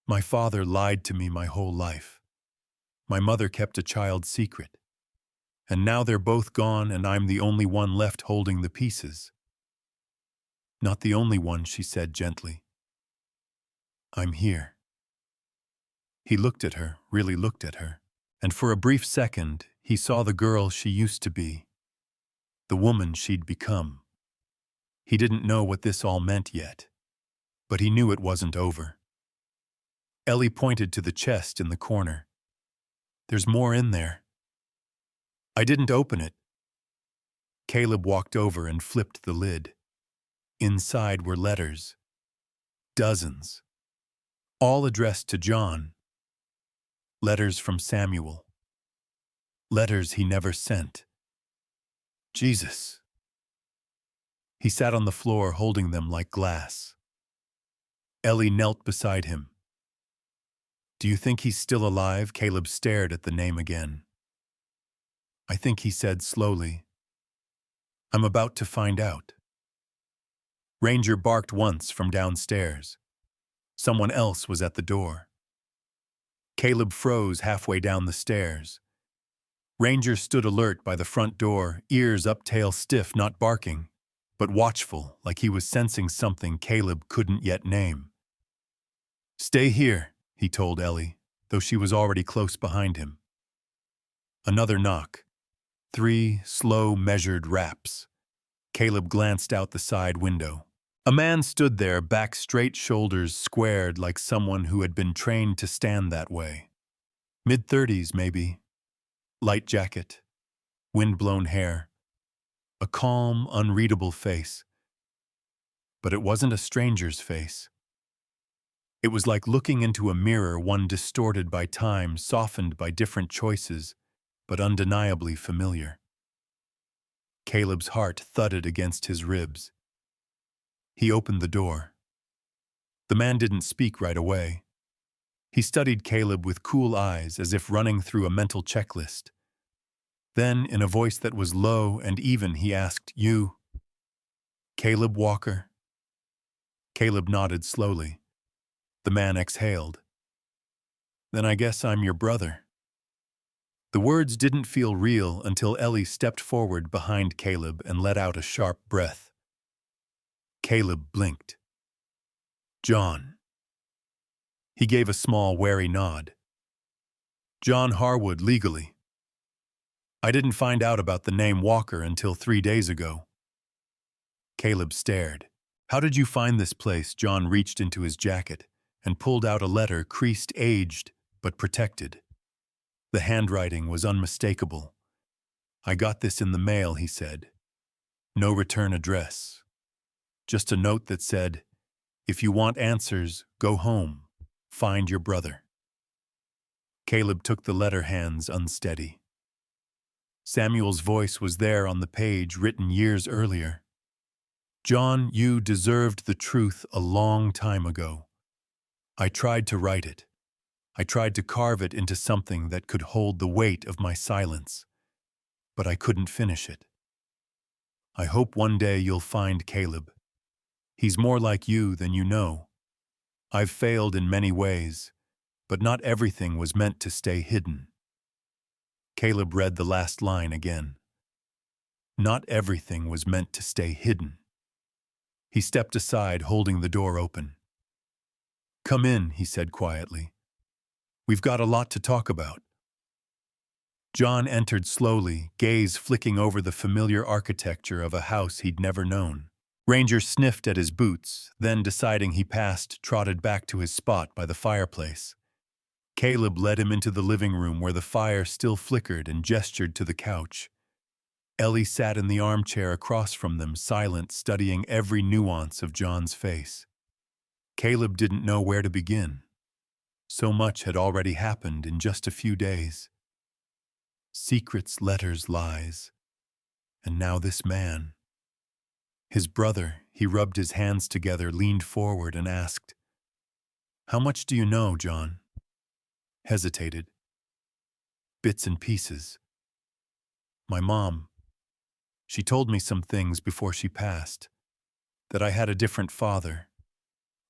"My father lied to me my whole life. My mother kept a child's secret. And now they're both gone and I'm the only one left holding the pieces." "Not the only one," she said gently. "I'm here." He looked at her, really looked at her, and for a brief second he saw the girl she used to be, the woman she'd become. He didn't know what this all meant yet, but he knew it wasn't over. Ellie pointed to the chest in the corner. "There's more in there." "I didn't open it." Caleb walked over and flipped the lid. Inside were letters. Dozens. All addressed to John. Letters from Samuel. Letters he never sent. Jesus. He sat on the floor holding them like glass. Ellie knelt beside him. "Do you think he's still alive?" Caleb stared at the name again. "I think," he said slowly. "I'm about to find out." Ranger barked once from downstairs. Someone else was at the door. Caleb froze halfway down the stairs. Ranger stood alert by the front door, ears up, tail stiff, not barking, but watchful, like he was sensing something Caleb couldn't yet name. "Stay here," he told Ellie, though she was already close behind him. Another knock. 3 slow, measured raps. Caleb glanced out the side window. A man stood there, back straight, shoulders squared like someone who had been trained to stand that way. Mid-30s, maybe. Light jacket. Wind-blown hair. A calm, unreadable face. But it wasn't a stranger's face. It was like looking into a mirror, one distorted by time, softened by different choices, but undeniably familiar. Caleb's heart thudded against his ribs. He opened the door. The man didn't speak right away. He studied Caleb with cool eyes, as if running through a mental checklist. Then, in a voice that was low and even, he asked, "You, Caleb Walker?" Caleb nodded slowly. The man exhaled. "Then I guess I'm your brother." The words didn't feel real until Ellie stepped forward behind Caleb and let out a sharp breath. Caleb blinked. "John." He gave a small, wary nod. "John Harwood, legally. I didn't find out about the name Walker until 3 days ago." Caleb stared. "How did you find this place?" John reached into his jacket and pulled out a letter, creased, aged, but protected. The handwriting was unmistakable. "I got this in the mail," he said. "No return address. Just a note that said, 'If you want answers, go home. Find your brother.'" Caleb took the letter, hands unsteady. Samuel's voice was there on the page, written years earlier. "John, you deserved the truth a long time ago. I tried to write it. I tried to carve it into something that could hold the weight of my silence. But I couldn't finish it. I hope one day you'll find Caleb. He's more like you than you know. I've failed in many ways, but not everything was meant to stay hidden." Caleb read the last line again. Not everything was meant to stay hidden. He stepped aside, holding the door open. "Come in," he said quietly. "We've got a lot to talk about." John entered slowly, gaze flicking over the familiar architecture of a house he'd never known. Ranger sniffed at his boots, then, deciding he passed, trotted back to his spot by the fireplace. Caleb led him into the living room where the fire still flickered and gestured to the couch. Ellie sat in the armchair across from them, silent, studying every nuance of John's face. Caleb didn't know where to begin. So much had already happened in just a few days. Secrets, letters, lies. And now this man. His brother. He rubbed his hands together, leaned forward and asked, How much do you know, John? Hesitated. Bits and pieces. My mom, she told me some things before she passed. That I had a different father.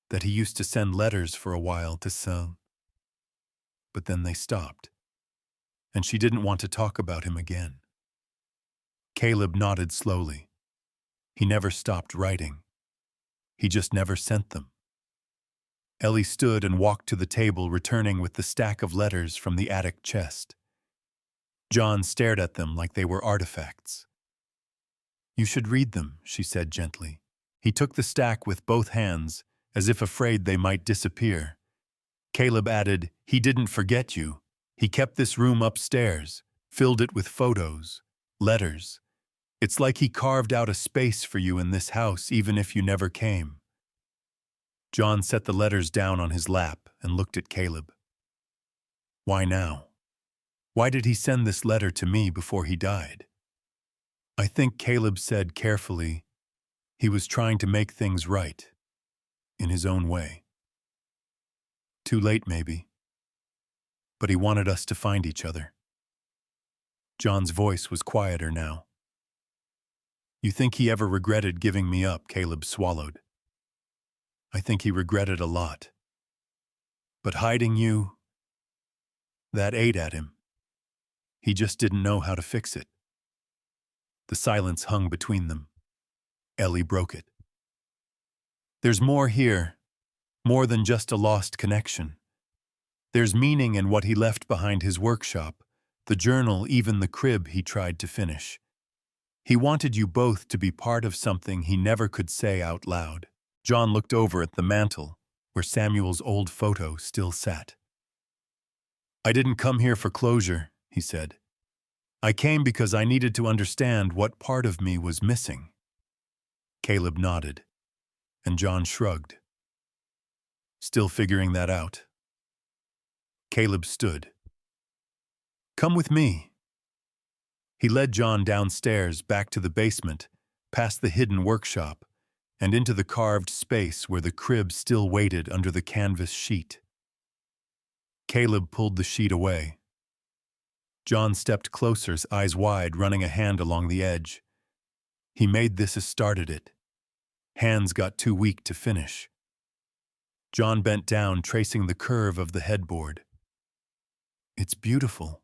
That he used to send letters for a while to sell. But then they stopped. And she didn't want to talk about him again. Caleb nodded slowly. He never stopped writing. He just never sent them. Ellie stood and walked to the table, returning with the stack of letters from the attic chest. John stared at them like they were artifacts. You should read them, she said gently. He took the stack with both hands, as if afraid they might disappear. Caleb added, he didn't forget you. He kept this room upstairs, filled it with photos, letters. It's like he carved out a space for you in this house, even if you never came. John set the letters down on his lap and looked at Caleb. Why now? Why did he send this letter to me before he died? I think Caleb said carefully, he was trying to make things right, in his own way. Too late, maybe. But he wanted us to find each other. John's voice was quieter now. You think he ever regretted giving me up? Caleb swallowed. I think he regretted a lot. But hiding you, that ate at him. He just didn't know how to fix it. The silence hung between them. Ellie broke it. There's more here, more than just a lost connection. There's meaning in what he left behind his workshop, the journal, even the crib he tried to finish. He wanted you both to be part of something he never could say out loud. John looked over at the mantel, where Samuel's old photo still sat. I didn't come here for closure, he said. I came because I needed to understand what part of me was missing. Caleb nodded, and John shrugged. Still figuring that out. Caleb stood. Come with me. He led John downstairs, back to the basement, past the hidden workshop, and into the carved space where the crib still waited under the canvas sheet. Caleb pulled the sheet away. John stepped closer, eyes wide, running a hand along the edge. He made this as started it. Hands got too weak to finish. John bent down, tracing the curve of the headboard. It's beautiful.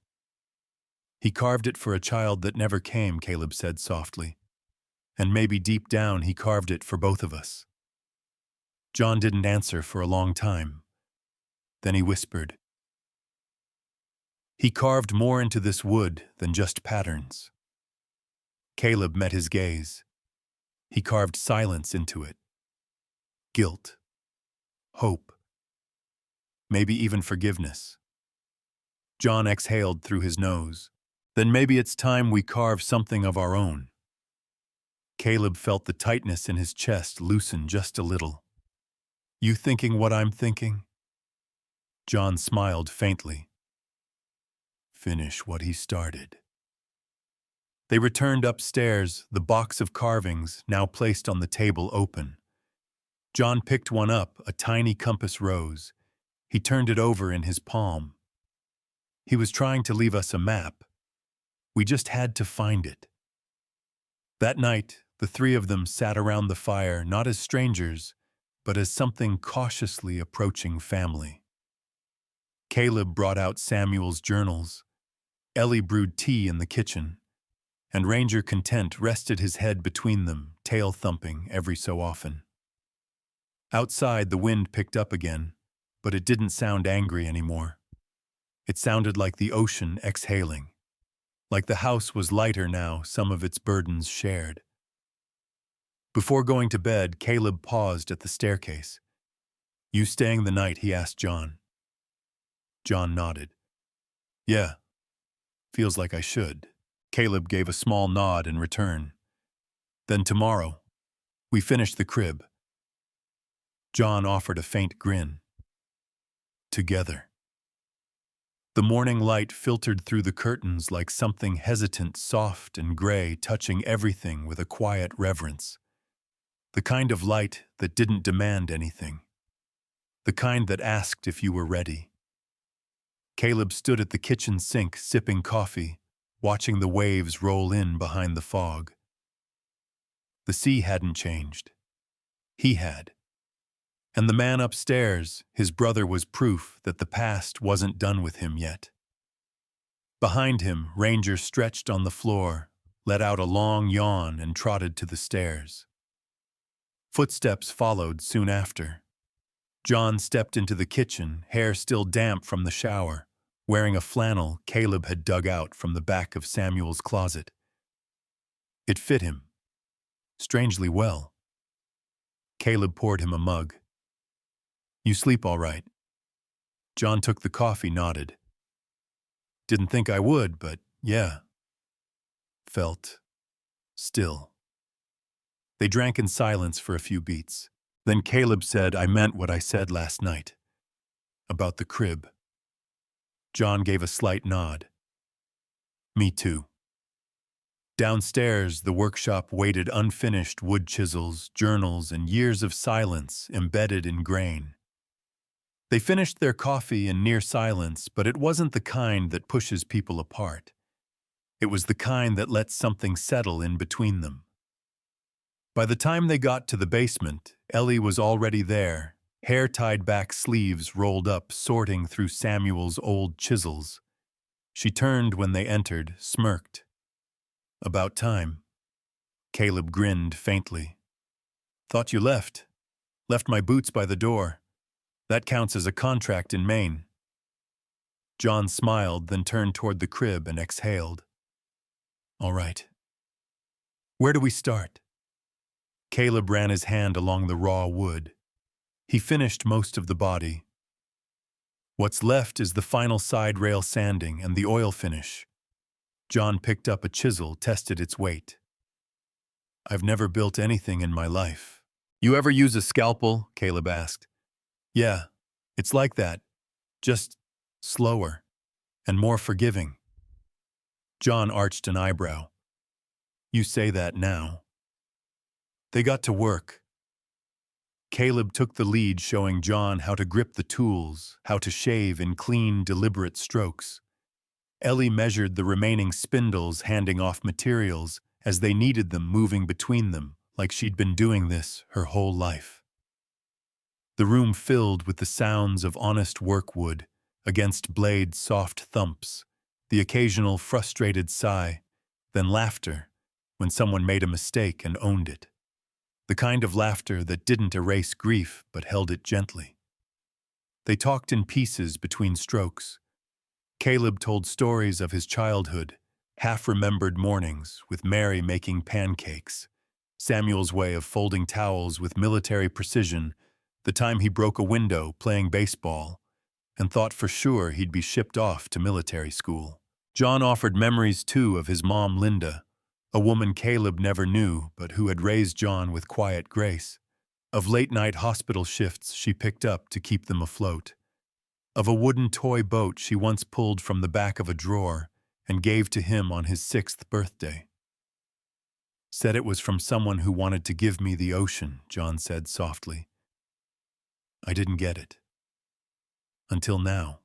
He carved it for a child that never came, Caleb said softly. And maybe deep down he carved it for both of us. John didn't answer for a long time. Then he whispered. He carved more into this wood than just patterns. Caleb met his gaze. He carved silence into it. Guilt. Hope. Maybe even forgiveness. John exhaled through his nose. Then maybe it's time we carve something of our own. Caleb felt the tightness in his chest loosen just a little. You thinking what I'm thinking? John smiled faintly. Finish what he started. They returned upstairs, the box of carvings now placed on the table open. John picked one up, a tiny compass rose. He turned it over in his palm. He was trying to leave us a map. We just had to find it. That night, the three of them sat around the fire, not as strangers, but as something cautiously approaching family. Caleb brought out Samuel's journals. Ellie brewed tea in the kitchen, and Ranger Content rested his head between them, tail thumping every so often. Outside, the wind picked up again, but it didn't sound angry anymore. It sounded like the ocean exhaling. Like the house was lighter now, some of its burdens shared. Before going to bed, Caleb paused at the staircase. You staying the night? He asked John. John nodded. Yeah, feels like I should. Caleb gave a small nod in return. Then tomorrow, we finish the crib. John offered a faint grin. Together. The morning light filtered through the curtains like something hesitant, soft and gray, touching everything with a quiet reverence. The kind of light that didn't demand anything. the kind that asked if you were ready. Caleb stood at the kitchen sink sipping coffee, watching the waves roll in behind the fog. The sea hadn't changed. He had. And the man upstairs, his brother, was proof that the past wasn't done with him yet. Behind him, Ranger stretched on the floor, let out a long yawn, and trotted to the stairs. Footsteps followed soon after. John stepped into the kitchen, hair still damp from the shower, wearing a flannel Caleb had dug out from the back of Samuel's closet. It fit him, strangely well. Caleb poured him a mug. "You sleep all right?" John took the coffee, nodded. "Didn't think I would, but yeah." Felt still. They drank in silence for a few beats. Then Caleb said, "I meant what I said last night. About the crib." John gave a slight nod. "Me too." Downstairs, the workshop waited unfinished wood chisels, journals, and years of silence embedded in grain. They finished their coffee in near silence, but it wasn't the kind that pushes people apart. It was the kind that lets something settle in between them. By the time they got to the basement, Ellie was already there, hair tied back, sleeves rolled up, sorting through Samuel's old chisels. She turned when they entered, smirked. "About time." Caleb grinned faintly. "Thought you left. Left my boots by the door. That counts as a contract in Maine." John smiled, then turned toward the crib and exhaled. "All right. Where do we start?" Caleb ran his hand along the raw wood. He finished most of the body. "What's left is the final side rail sanding and the oil finish." John picked up a chisel, tested its weight. "I've never built anything in my life." "You ever use a scalpel?" Caleb asked. "Yeah, it's like that. Just slower and more forgiving." John arched an eyebrow. "You say that now." They got to work. Caleb took the lead, showing John how to grip the tools, how to shave in clean, deliberate strokes. Ellie measured the remaining spindles, handing off materials as they needed them, moving between them, like she'd been doing this her whole life. The room filled with the sounds of honest workwood against blade soft thumps, the occasional frustrated sigh, then laughter when someone made a mistake and owned it. The kind of laughter that didn't erase grief but held it gently. They talked in pieces between strokes. Caleb told stories of his childhood, half-remembered mornings with Mary making pancakes, Samuel's way of folding towels with military precision, the time he broke a window playing baseball, and thought for sure he'd be shipped off to military school. John offered memories, too, of his mom, Linda, a woman Caleb never knew but who had raised John with quiet grace, of late-night hospital shifts she picked up to keep them afloat, of a wooden toy boat she once pulled from the back of a drawer and gave to him on his 6th birthday. "Said it was from someone who wanted to give me the ocean," John said softly. "I didn't get it. Until now."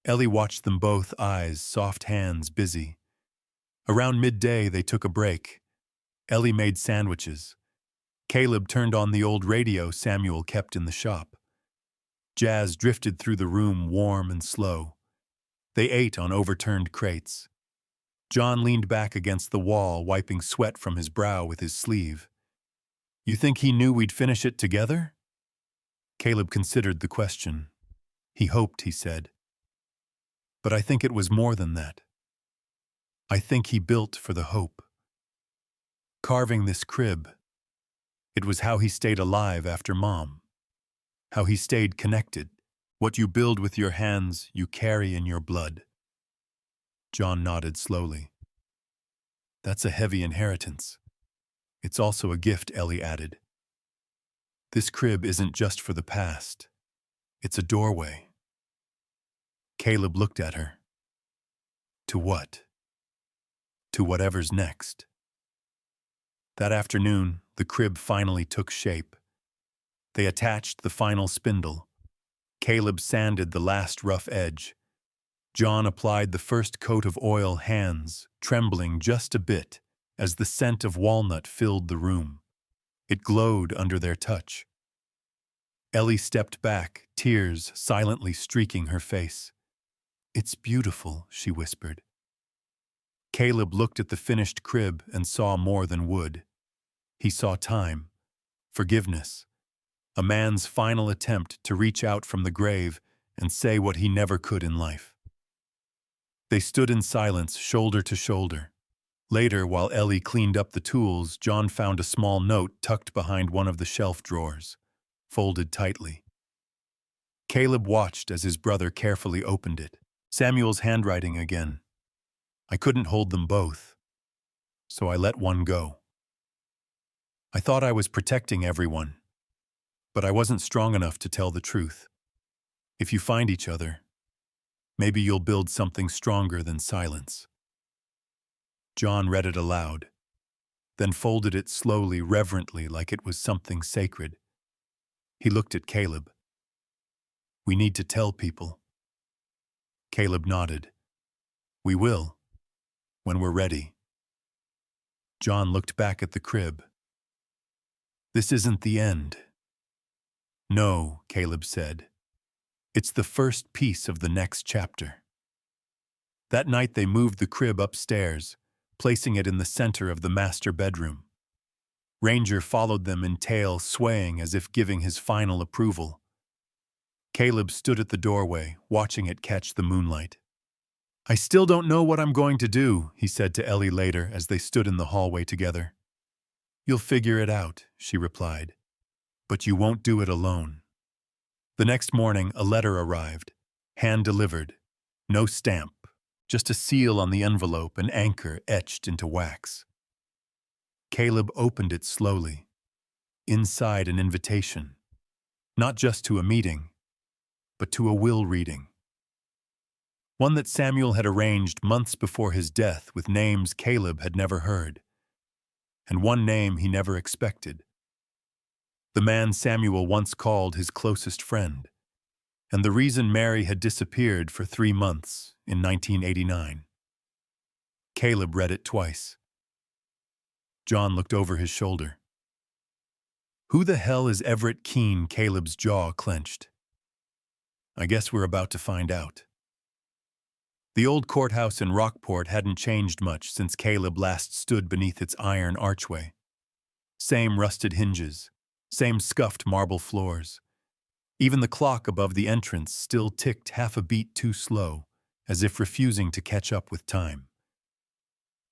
Ellie watched them both, eyes, soft hands, busy. Around midday, they took a break. Ellie made sandwiches. Caleb turned on the old radio Samuel kept in the shop. Jazz drifted through the room, warm and slow. They ate on overturned crates. John leaned back against the wall, wiping sweat from his brow with his sleeve. "You think he knew we'd finish it together?" Caleb considered the question. "He hoped," he said. "But I think it was more than that. I think he built for the hope. Carving this crib, it was how he stayed alive after Mom. How he stayed connected. What you build with your hands, you carry in your blood." John nodded slowly. "That's a heavy inheritance. It's also a gift," Ellie added. "This crib isn't just for the past. It's a doorway." Caleb looked at her. "To what?" "To whatever's next." That afternoon, the crib finally took shape. They attached the final spindle, Caleb sanded the last rough edge. John applied the first coat of oil, hands trembling just a bit as the scent of walnut filled the room. It glowed under their touch. Ellie stepped back, tears silently streaking her face. "It's beautiful," she whispered. Caleb looked at the finished crib and saw more than wood. He saw time, forgiveness, a man's final attempt to reach out from the grave and say what he never could in life. They stood in silence, shoulder to shoulder. Later, while Ellie cleaned up the tools, John found a small note tucked behind one of the shelf drawers, folded tightly. Caleb watched as his brother carefully opened it. Samuel's handwriting again. "I couldn't hold them both, so I let one go. I thought I was protecting everyone, but I wasn't strong enough to tell the truth. If you find each other, maybe you'll build something stronger than silence." John read it aloud, then folded it slowly, reverently, like it was something sacred. He looked at Caleb. "We need to tell people." Caleb nodded. "We will, when we're ready." John looked back at the crib. "This isn't the end." "No," Caleb said. "It's the first piece of the next chapter." That night they moved the crib upstairs, placing it in the center of the master bedroom. Ranger followed them in tail, swaying as if giving his final approval. Caleb stood at the doorway, watching it catch the moonlight. "I still don't know what I'm going to do," he said to Ellie later as they stood in the hallway together. "You'll figure it out," she replied. "But you won't do it alone." The next morning, a letter arrived, hand-delivered, no stamp, just a seal on the envelope, an anchor etched into wax. Caleb opened it slowly. Inside, an invitation, not just to a meeting, but to a will reading. One that Samuel had arranged months before his death with names Caleb had never heard, and one name he never expected. The man Samuel once called his closest friend, and the reason Mary had disappeared for 3 months in 1989. Caleb read it twice. John looked over his shoulder. "Who the hell is Everett Keene?" Caleb's jaw clenched. "I guess we're about to find out." The old courthouse in Rockport hadn't changed much since Caleb last stood beneath its iron archway. Same rusted hinges, same scuffed marble floors. Even the clock above the entrance still ticked half a beat too slow, as if refusing to catch up with time.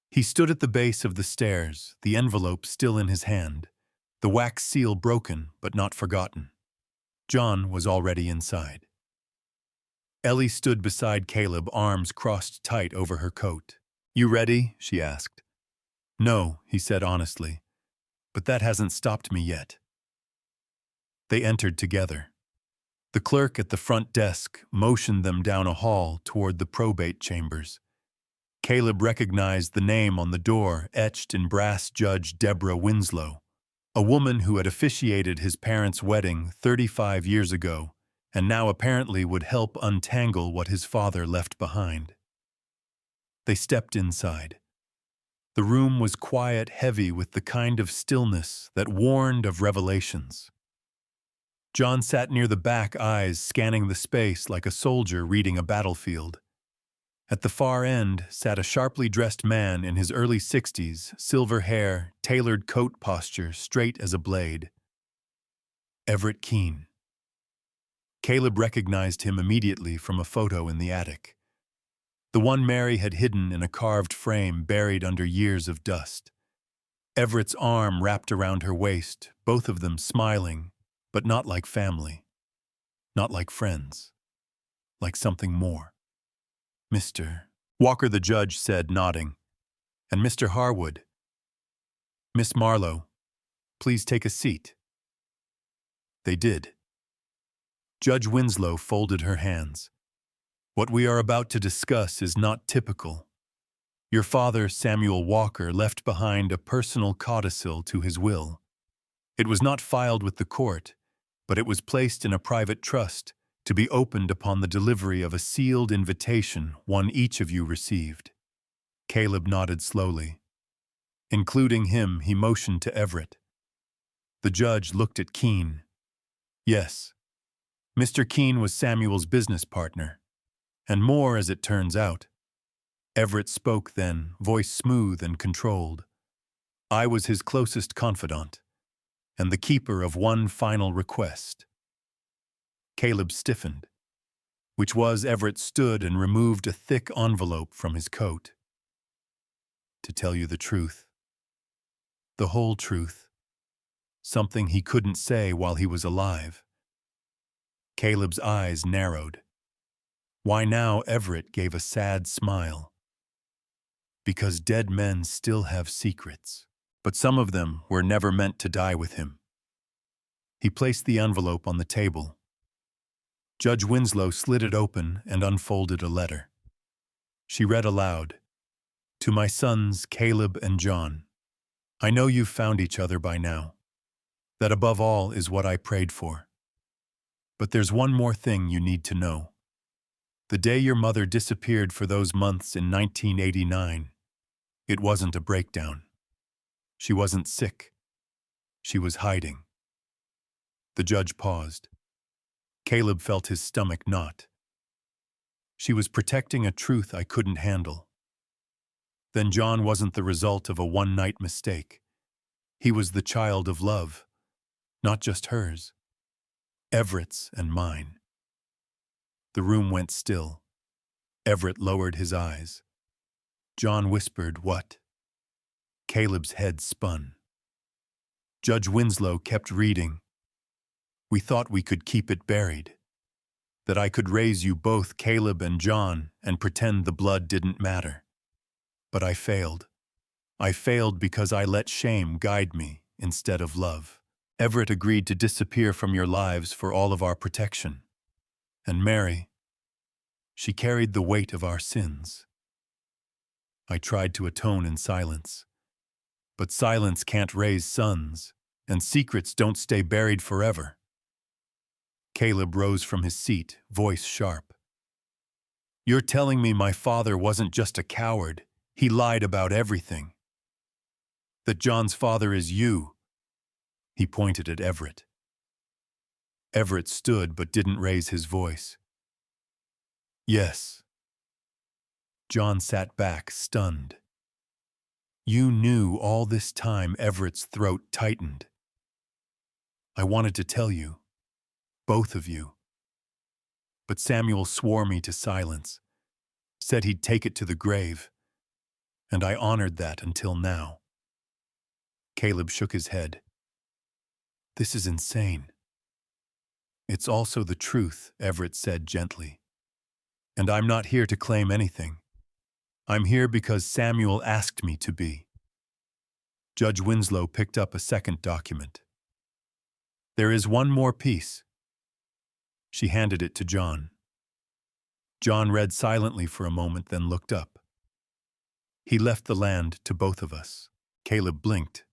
He stood at the base of the stairs, the envelope still in his hand, the wax seal broken but not forgotten. John was already inside. Ellie stood beside Caleb, arms crossed tight over her coat. "You ready?" she asked. "No," he said honestly, "but that hasn't stopped me yet." They entered together. The clerk at the front desk motioned them down a hall toward the probate chambers. Caleb recognized the name on the door etched in brass: Judge Deborah Winslow, a woman who had officiated his parents' wedding 35 years ago and now apparently would help untangle what his father left behind. They stepped inside. The room was quiet, heavy with the kind of stillness that warned of revelations. John sat near the back, eyes scanning the space like a soldier reading a battlefield. At the far end sat a sharply dressed man in his early 60s, silver hair, tailored coat posture, straight as a blade. Everett Keene. Caleb recognized him immediately from a photo in the attic. The one Mary had hidden in a carved frame buried under years of dust. Everett's arm wrapped around her waist, both of them smiling, but not like family, not like friends, like something more. "Mr. Walker," the judge said, nodding. "And Mr. Harwood. Miss Marlowe, please take a seat." They did. Judge Winslow folded her hands. "What we are about to discuss is not typical. Your father, Samuel Walker, left behind a personal codicil to his will. It was not filed with the court, but it was placed in a private trust to be opened upon the delivery of a sealed invitation one each of you received. Caleb nodded slowly. Including him, he motioned to Everett. The judge looked at Keene. Yes, Mr. Keene was Samuel's business partner, and more as it turns out. Everett spoke then, voice smooth and controlled. I was his closest confidant, and the keeper of one final request. Caleb stiffened, which was Everett stood and removed a thick envelope from his coat. To tell you the truth, the whole truth, something he couldn't say while he was alive. Caleb's eyes narrowed. Why now Everett gave a sad smile. Because dead men still have secrets, but some of them were never meant to die with him. He placed the envelope on the table. Judge Winslow slid it open and unfolded a letter. She read aloud, To my sons, Caleb and John, I know you've found each other by now. That above all is what I prayed for. But there's one more thing you need to know. The day your mother disappeared for those months in 1989, it wasn't a breakdown. She wasn't sick. She was hiding. The judge paused. Caleb felt his stomach knot. She was protecting a truth I couldn't handle. Then John wasn't the result of a one-night mistake. He was the child of love, not just hers, Everett's and mine. The room went still. Everett lowered his eyes. John whispered, What? Caleb's head spun. Judge Winslow kept reading. We thought we could keep it buried. That I could raise you both, Caleb and John, and pretend the blood didn't matter. But I failed. I failed because I let shame guide me instead of love. Everett agreed to disappear from your lives for all of our protection. And Mary, she carried the weight of our sins. I tried to atone in silence. But silence can't raise sons, and secrets don't stay buried forever. Caleb rose from his seat, voice sharp. You're telling me my father wasn't just a coward, he lied about everything. That John's father is you. He pointed at Everett. Everett stood but didn't raise his voice. Yes. John sat back, stunned. You knew all this time. Everett's throat tightened. I wanted to tell you, both of you. But Samuel swore me to silence, said he'd take it to the grave, and I honored that until now. Caleb shook his head. This is insane. It's also the truth, Everett said gently. And I'm not here to claim anything. I'm here because Samuel asked me to be. Judge Winslow picked up a second document. There is one more piece. She handed it to John. John read silently for a moment, then looked up. He left the land to both of us. Caleb blinked.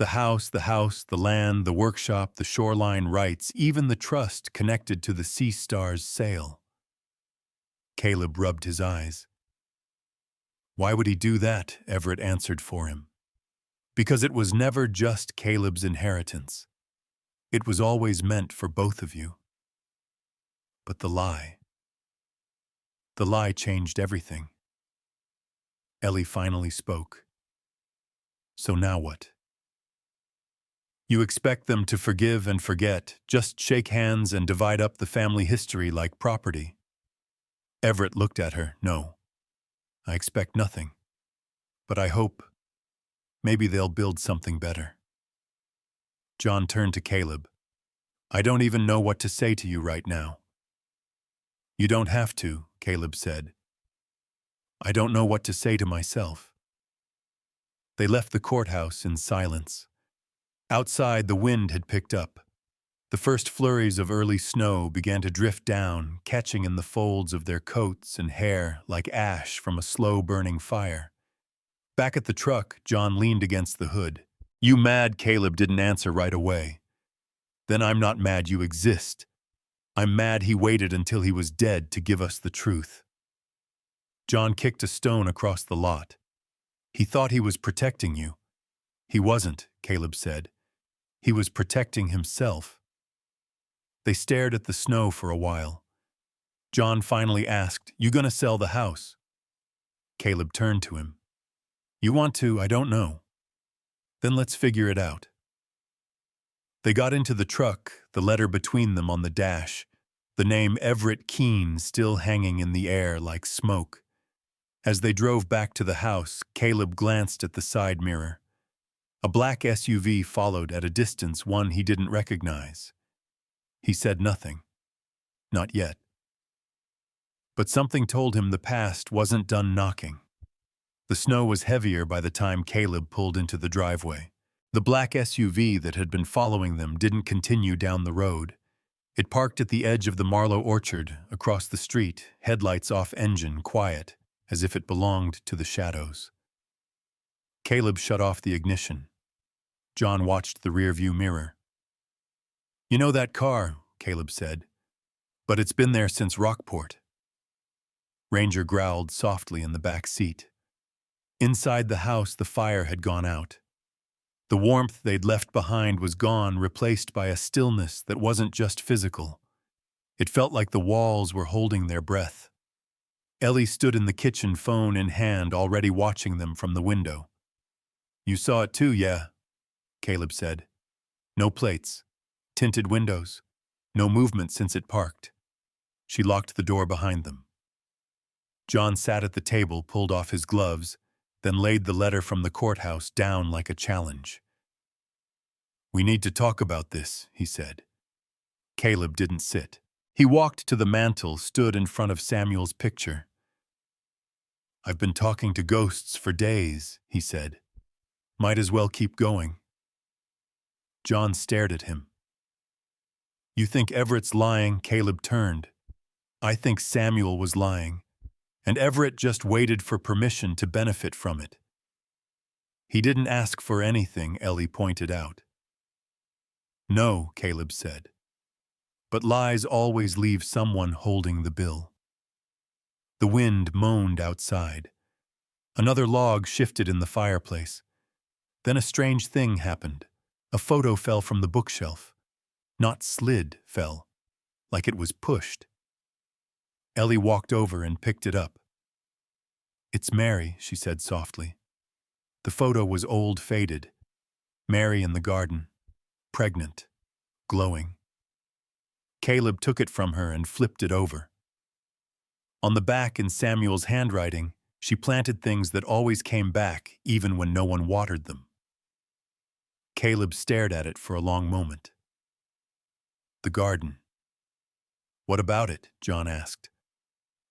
The house, the land, the workshop, the shoreline rights, even the trust connected to the Sea Star's sail. Caleb rubbed his eyes. Why would he do that? Everett answered for him. Because it was never just Caleb's inheritance. It was always meant for both of you. But the lie changed everything. Ellie finally spoke. So now what? You expect them to forgive and forget, just shake hands and divide up the family history like property. Everett looked at her. No, I expect nothing. But I hope maybe they'll build something better. John turned to Caleb. I don't even know what to say to you right now. You don't have to, Caleb said. I don't know what to say to myself. They left the courthouse in silence. Outside, the wind had picked up. The first flurries of early snow began to drift down, catching in the folds of their coats and hair like ash from a slow-burning fire. Back at the truck, John leaned against the hood. You mad? Caleb didn't answer right away. Then I'm not mad you exist. I'm mad he waited until he was dead to give us the truth." John kicked a stone across the lot. "He thought he was protecting you." "He wasn't," Caleb said. "He was protecting himself." They stared at the snow for a while. John finally asked, "You gonna sell the house?" Caleb turned to him. "You want to, I don't know." "Then let's figure it out." They got into the truck, the letter between them on the dash, the name Everett Keene still hanging in the air like smoke. As they drove back to the house, Caleb glanced at the side mirror. A black SUV followed at a distance, one he didn't recognize. He said nothing. Not yet. But something told him the past wasn't done knocking. The snow was heavier by the time Caleb pulled into the driveway. The black SUV that had been following them didn't continue down the road. It parked at the edge of the Marlowe orchard, across the street, headlights off engine, quiet, as if it belonged to the shadows. Caleb shut off the ignition. John watched the rearview mirror. "You know that car," Caleb said, "but it's been there since Rockport." Ranger growled softly in the back seat. Inside the house, the fire had gone out. The warmth they'd left behind was gone, replaced by a stillness that wasn't just physical. It felt like the walls were holding their breath. Ellie stood in the kitchen, phone in hand, already watching them from the window. "You saw it too, yeah," Caleb said. "No plates. Tinted windows. No movement since it parked." She locked the door behind them. John sat at the table, pulled off his gloves, then laid the letter from the courthouse down like a challenge. "We need to talk about this," he said. Caleb didn't sit. He walked to the mantel, stood in front of Samuel's picture. "I've been talking to ghosts for days," he said. "Might as well keep going." John stared at him. "You think Everett's lying?" Caleb turned. "I think Samuel was lying, and Everett just waited for permission to benefit from it." "He didn't ask for anything," Ellie pointed out. "No," Caleb said. "But lies always leave someone holding the bill." The wind moaned outside. Another log shifted in the fireplace. Then a strange thing happened. A photo fell from the bookshelf. Not slid, fell, like it was pushed. Ellie walked over and picked it up. "It's Mary," she said softly. The photo was old, faded. Mary in the garden, pregnant, glowing. Caleb took it from her and flipped it over. On the back, in Samuel's handwriting, she planted things that always came back, even when no one watered them. Caleb stared at it for a long moment. The garden. "What about it?" John asked.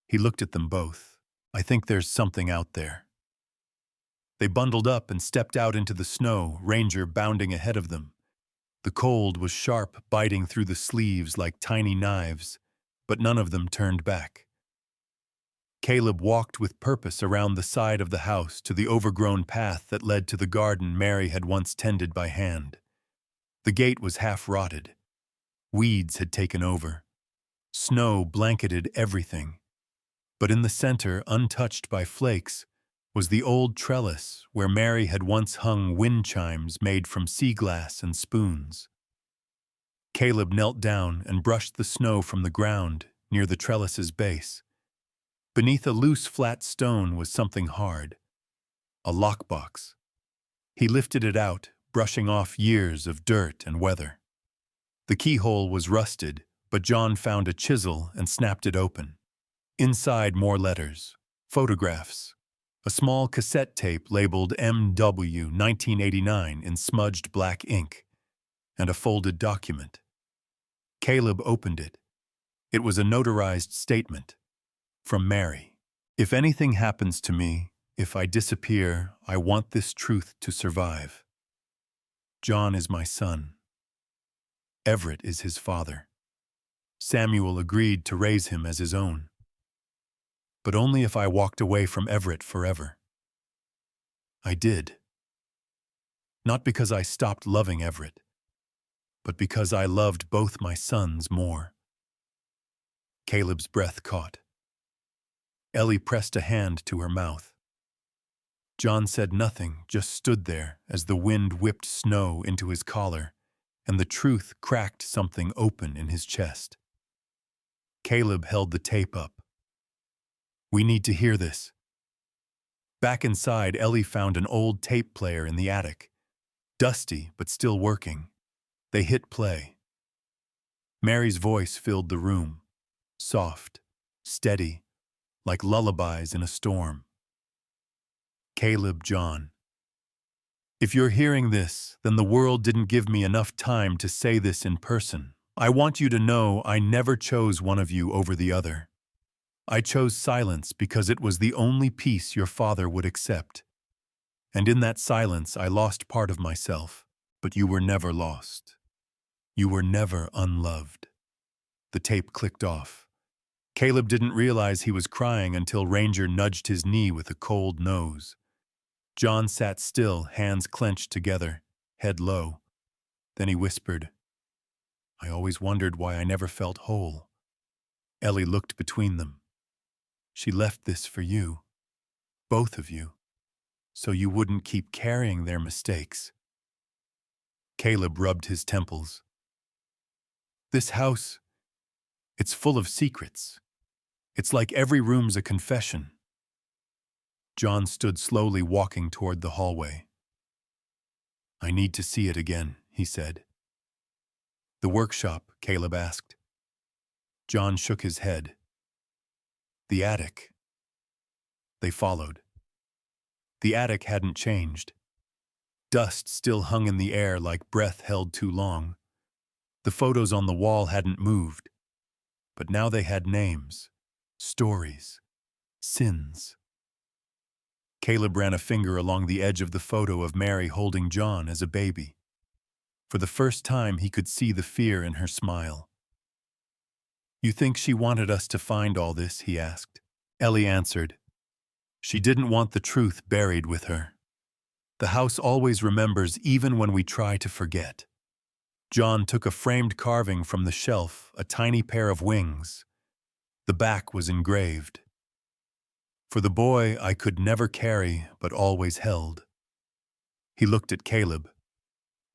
He looked at them both. "I think there's something out there." They bundled up and stepped out into the snow, Ranger bounding ahead of them. The cold was sharp, biting through the sleeves like tiny knives, but none of them turned back. Caleb walked with purpose around the side of the house to the overgrown path that led to the garden Mary had once tended by hand. The gate was half rotted. Weeds had taken over. Snow blanketed everything. But in the center, untouched by flakes, was the old trellis where Mary had once hung wind chimes made from sea glass and spoons. Caleb knelt down and brushed the snow from the ground near the trellis's base. Beneath a loose, flat stone was something hard. A lockbox. He lifted it out, brushing off years of dirt and weather. The keyhole was rusted, but John found a chisel and snapped it open. Inside, more letters, photographs, a small cassette tape labeled MW 1989 in smudged black ink, and a folded document. Caleb opened it. It was a notarized statement. From Mary. "If anything happens to me, if I disappear, I want this truth to survive. John is my son. Everett is his father. Samuel agreed to raise him as his own. But only if I walked away from Everett forever. I did. Not because I stopped loving Everett, but because I loved both my sons more. Caleb's breath caught. Ellie pressed a hand to her mouth. John said nothing, just stood there as the wind whipped snow into his collar, and the truth cracked something open in his chest. Caleb held the tape up. "We need to hear this." Back inside, Ellie found an old tape player in the attic. Dusty, but still working. They hit play. Mary's voice filled the room. Soft, steady, like lullabies in a storm. Caleb, John. If you're hearing this, then the world didn't give me enough time to say this in person. I want you to know I never chose one of you over the other. I chose silence because it was the only peace your father would accept. And in that silence, I lost part of myself. But you were never lost. You were never unloved. The tape clicked off. Caleb didn't realize he was crying until Ranger nudged his knee with a cold nose. John sat still, hands clenched together, head low. Then he whispered, "I always wondered why I never felt whole." Ellie looked between them. "She left this for you, both of you, so you wouldn't keep carrying their mistakes." Caleb rubbed his temples. "This house, it's full of secrets. It's like every room's a confession." John stood slowly walking toward the hallway. "I need to see it again," he said. "The workshop?" Caleb asked. John shook his head. "The attic." They followed. The attic hadn't changed. Dust still hung in the air like breath held too long. The photos on the wall hadn't moved. But now they had names, stories, sins. Caleb ran a finger along the edge of the photo of Mary holding John as a baby. For the first time, he could see the fear in her smile. "You think she wanted us to find all this?" he asked. Ellie answered, "She didn't want the truth buried with her. The house always remembers even when we try to forget." John took a framed carving from the shelf, a tiny pair of wings. The back was engraved. "For the boy I could never carry but always held." He looked at Caleb.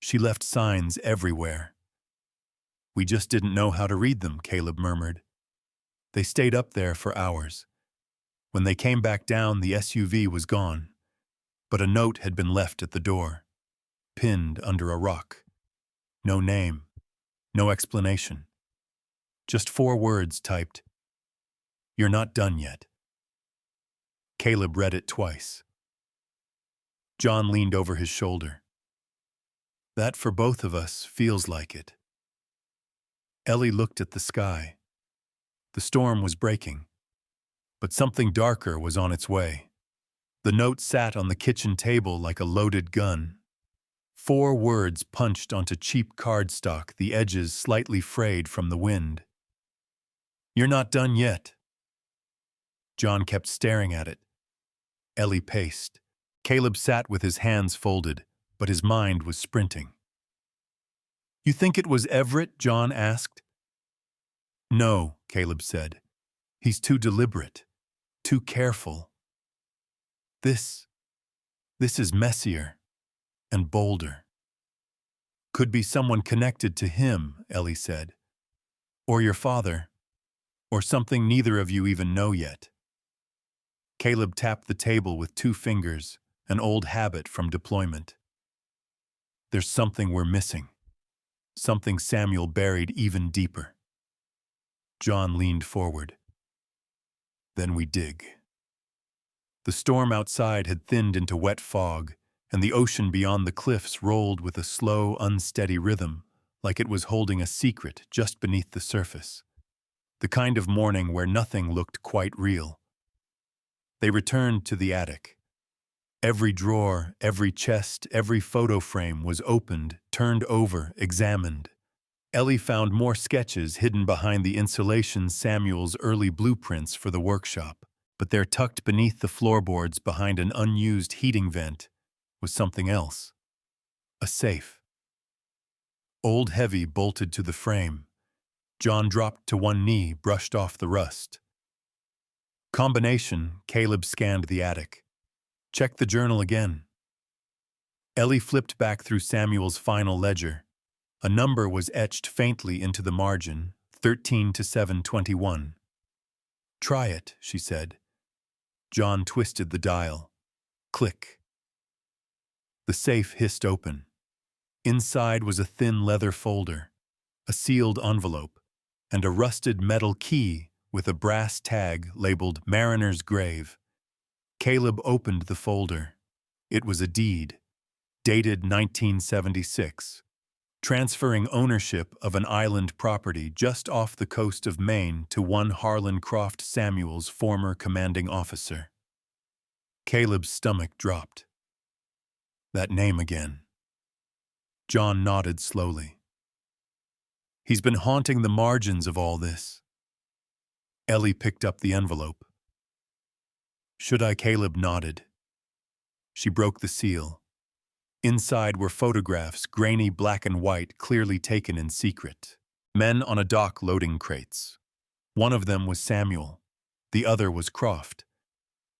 "She left signs everywhere." "We just didn't know how to read them," Caleb murmured. They stayed up there for hours. When they came back down, the SUV was gone, but a note had been left at the door, pinned under a rock. No name, no explanation. Just 4 words typed, "You're not done yet." Caleb read it twice. John leaned over his shoulder. "That for both of us feels like it." Ellie looked at the sky. The storm was breaking, but something darker was on its way. The note sat on the kitchen table like a loaded gun. 4 words punched onto cheap cardstock, the edges slightly frayed from the wind. "You're not done yet." John kept staring at it. Ellie paced. Caleb sat with his hands folded, but his mind was sprinting. "You think it was Everett?" John asked. "No," Caleb said. "He's too deliberate, too careful. This is messier and bolder." "Could be someone connected to him," Ellie said. "Or your father. Or something neither of you even know yet." Caleb tapped the table with 2 fingers, an old habit from deployment. "There's something we're missing. Something Samuel buried even deeper." John leaned forward. "Then we dig." The storm outside had thinned into wet fog, and the ocean beyond the cliffs rolled with a slow, unsteady rhythm, like it was holding a secret just beneath the surface. The kind of morning where nothing looked quite real. They returned to the attic. Every drawer, every chest, every photo frame was opened, turned over, examined. Ellie found more sketches hidden behind the insulation, Samuel's early blueprints for the workshop. But there, tucked beneath the floorboards behind an unused heating vent, was something else. A safe. Old heavy bolted to the frame. John dropped to one knee, brushed off the rust. Combination, Caleb scanned the attic. Check the journal again. Ellie flipped back through Samuel's final ledger. A number was etched faintly into the margin, 13 to 721. Try it, she said. John twisted the dial. Click. The safe hissed open. Inside was a thin leather folder, a sealed envelope, and a rusted metal key with a brass tag labeled Mariner's Grave. Caleb opened the folder. It was a deed, dated 1976, transferring ownership of an island property just off the coast of Maine to one Harlan Croft Samuels, former commanding officer. Caleb's stomach dropped. That name again. John nodded slowly. He's been haunting the margins of all this. Ellie picked up the envelope. Should I? Caleb nodded. She broke the seal. Inside were photographs, grainy black and white, clearly taken in secret. Men on a dock loading crates. One of them was Samuel. The other was Croft.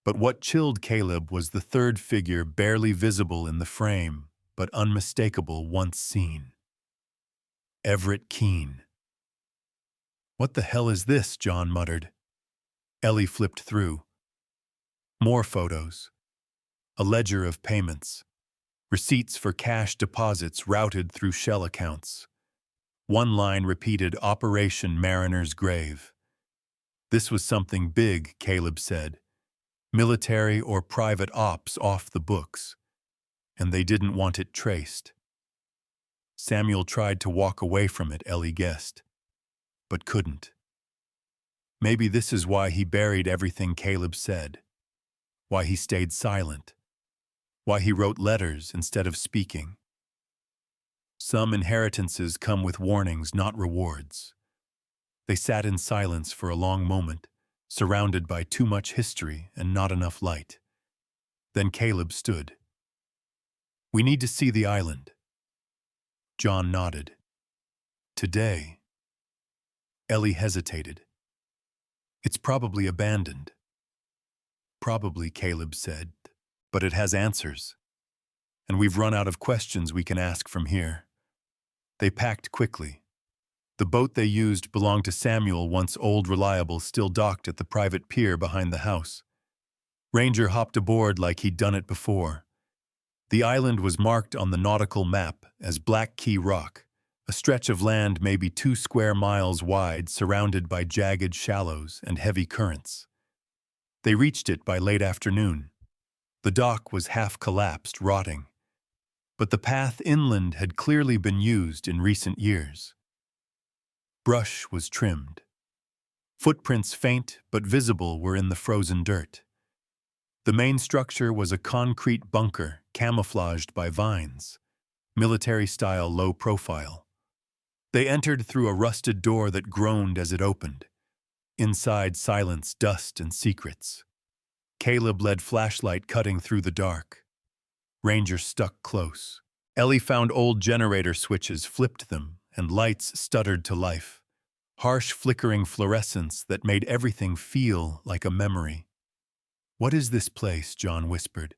But what chilled Caleb was the third figure, barely visible in the frame, but unmistakable once seen. Everett Keene. What the hell is this? John muttered. Ellie flipped through. More photos. A ledger of payments. Receipts for cash deposits routed through shell accounts. One line repeated Operation Mariner's Grave. This was something big, Caleb said. Military or private ops off the books. And they didn't want it traced. Samuel tried to walk away from it, Ellie guessed, but couldn't. Maybe this is why he buried everything Caleb said. Why he stayed silent. Why he wrote letters instead of speaking. Some inheritances come with warnings, not rewards. They sat in silence for a long moment, surrounded by too much history and not enough light. Then Caleb stood. We need to see the island. John nodded. Today. Ellie hesitated. It's probably abandoned. Probably, Caleb said, but it has answers. And we've run out of questions we can ask from here. They packed quickly. The boat they used belonged to Samuel, once Old Reliable, still docked at the private pier behind the house. Ranger hopped aboard like he'd done it before. The island was marked on the nautical map as Black Key Rock, a stretch of land maybe 2 square miles wide, surrounded by jagged shallows and heavy currents. They reached it by late afternoon. The dock was half collapsed, rotting. But the path inland had clearly been used in recent years. Brush was trimmed. Footprints, faint but visible, were in the frozen dirt. The main structure was a concrete bunker camouflaged by vines, military-style low profile. They entered through a rusted door that groaned as it opened. Inside, silence, dust, and secrets. Caleb led flashlight cutting through the dark. Ranger stuck close. Ellie found old generator switches, flipped them, and lights stuttered to life. Harsh flickering fluorescence that made everything feel like a memory. What is this place? John whispered.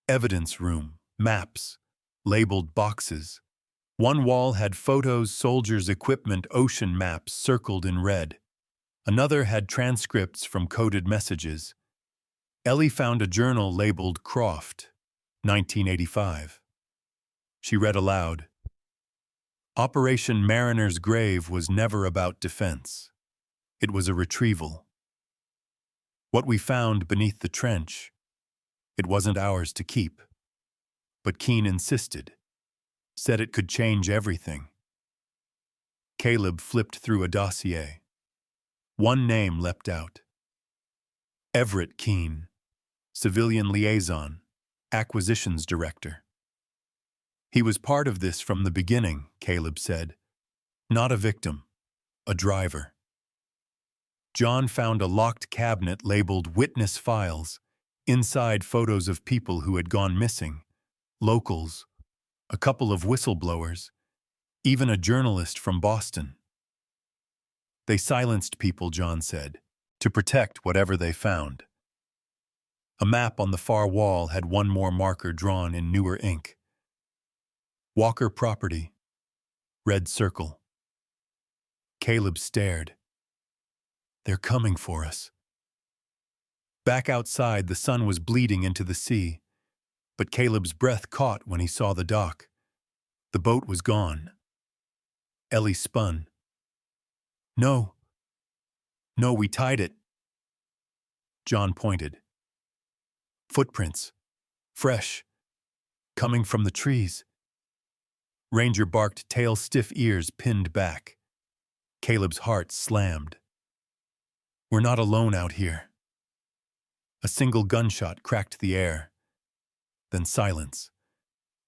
Evidence room, maps, labeled boxes. One wall had photos, soldiers' equipment, ocean maps circled in red. Another had transcripts from coded messages. Ellie found a journal labeled Croft, 1985. She read aloud. Operation Mariner's Grave was never about defense. It was a retrieval. What we found beneath the trench, it wasn't ours to keep. But Keene insisted, said it could change everything. Caleb flipped through a dossier. One name leapt out. Everett Keene, Civilian Liaison, Acquisitions Director. He was part of this from the beginning, Caleb said. Not a victim, a driver. John found a locked cabinet labeled Witness Files, inside photos of people who had gone missing, locals, a couple of whistleblowers, even a journalist from Boston. They silenced people, John said, to protect whatever they found. A map on the far wall had one more marker drawn in newer ink. Walker property. Red circle. Caleb stared. They're coming for us. Back outside, the sun was bleeding into the sea, but Caleb's breath caught when he saw the dock. The boat was gone. Ellie spun. No. No, we tied it. John pointed. Footprints. Fresh. Coming from the trees. Ranger barked, tail stiff, ears pinned back. Caleb's heart slammed. We're not alone out here. A single gunshot cracked the air. Then silence.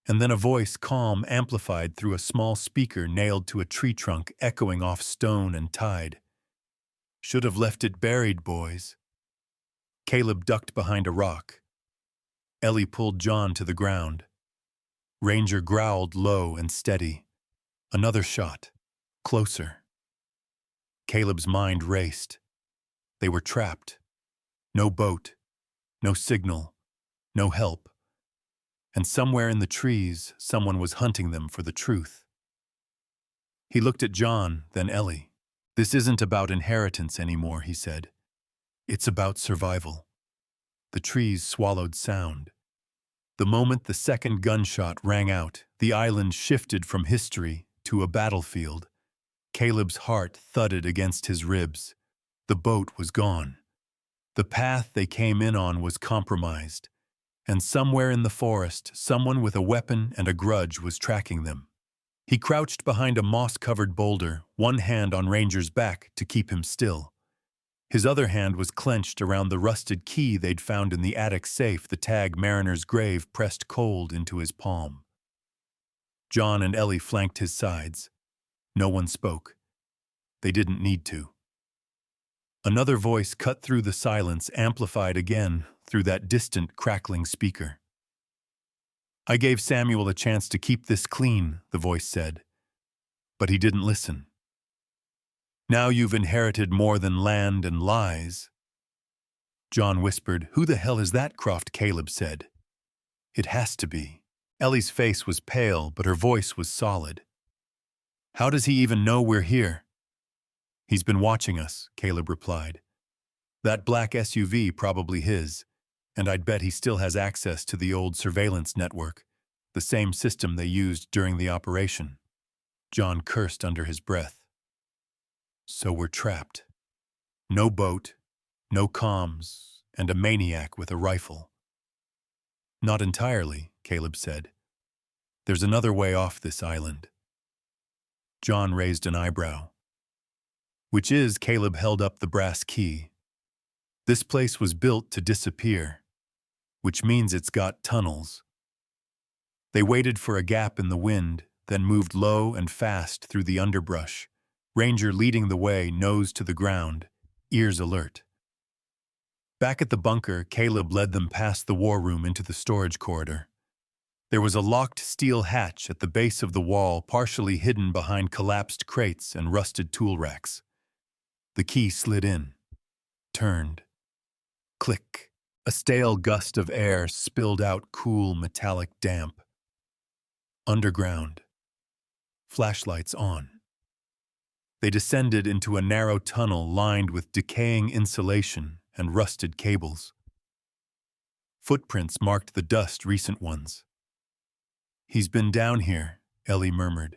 And then a voice, calm, amplified through a small speaker nailed to a tree trunk, echoing off stone and tide. Should have left it buried, boys. Caleb ducked behind a rock. Ellie pulled John to the ground. Ranger growled low and steady. Another shot. Closer. Caleb's mind raced. They were trapped. No boat. No signal. No help. And somewhere in the trees, someone was hunting them for the truth. He looked at John, then Ellie. This isn't about inheritance anymore, he said. It's about survival. The trees swallowed sound. The moment the second gunshot rang out, the island shifted from history to a battlefield. Caleb's heart thudded against his ribs. The boat was gone. The path they came in on was compromised. And somewhere in the forest, someone with a weapon and a grudge was tracking them. He crouched behind a moss-covered boulder, one hand on Ranger's back to keep him still. His other hand was clenched around the rusted key they'd found in the attic safe, the tag Mariner's Grave pressed cold into his palm. John and Ellie flanked his sides. No one spoke. They didn't need to. Another voice cut through the silence, amplified again through that distant, crackling speaker. I gave Samuel a chance to keep this clean, the voice said. But he didn't listen. Now you've inherited more than land and lies. John whispered, Who the hell is that, Croft? Caleb said. It has to be. Ellie's face was pale, but her voice was solid. How does he even know we're here? He's been watching us, Caleb replied. That black SUV probably his, and I'd bet he still has access to the old surveillance network, the same system they used during the operation. John cursed under his breath. So we're trapped. No boat, no comms, and a maniac with a rifle. Not entirely, Caleb said. There's another way off this island. John raised an eyebrow. Which is, Caleb held up the brass key. This place was built to disappear, which means it's got tunnels. They waited for a gap in the wind, then moved low and fast through the underbrush, Ranger leading the way, nose to the ground, ears alert. Back at the bunker, Caleb led them past the war room into the storage corridor. There was a locked steel hatch at the base of the wall, partially hidden behind collapsed crates and rusted tool racks. The key slid in, turned. Click. A stale gust of air spilled out cool metallic damp. Underground. Flashlights on. They descended into a narrow tunnel lined with decaying insulation and rusted cables. Footprints marked the dust, recent ones. He's been down here, Ellie murmured.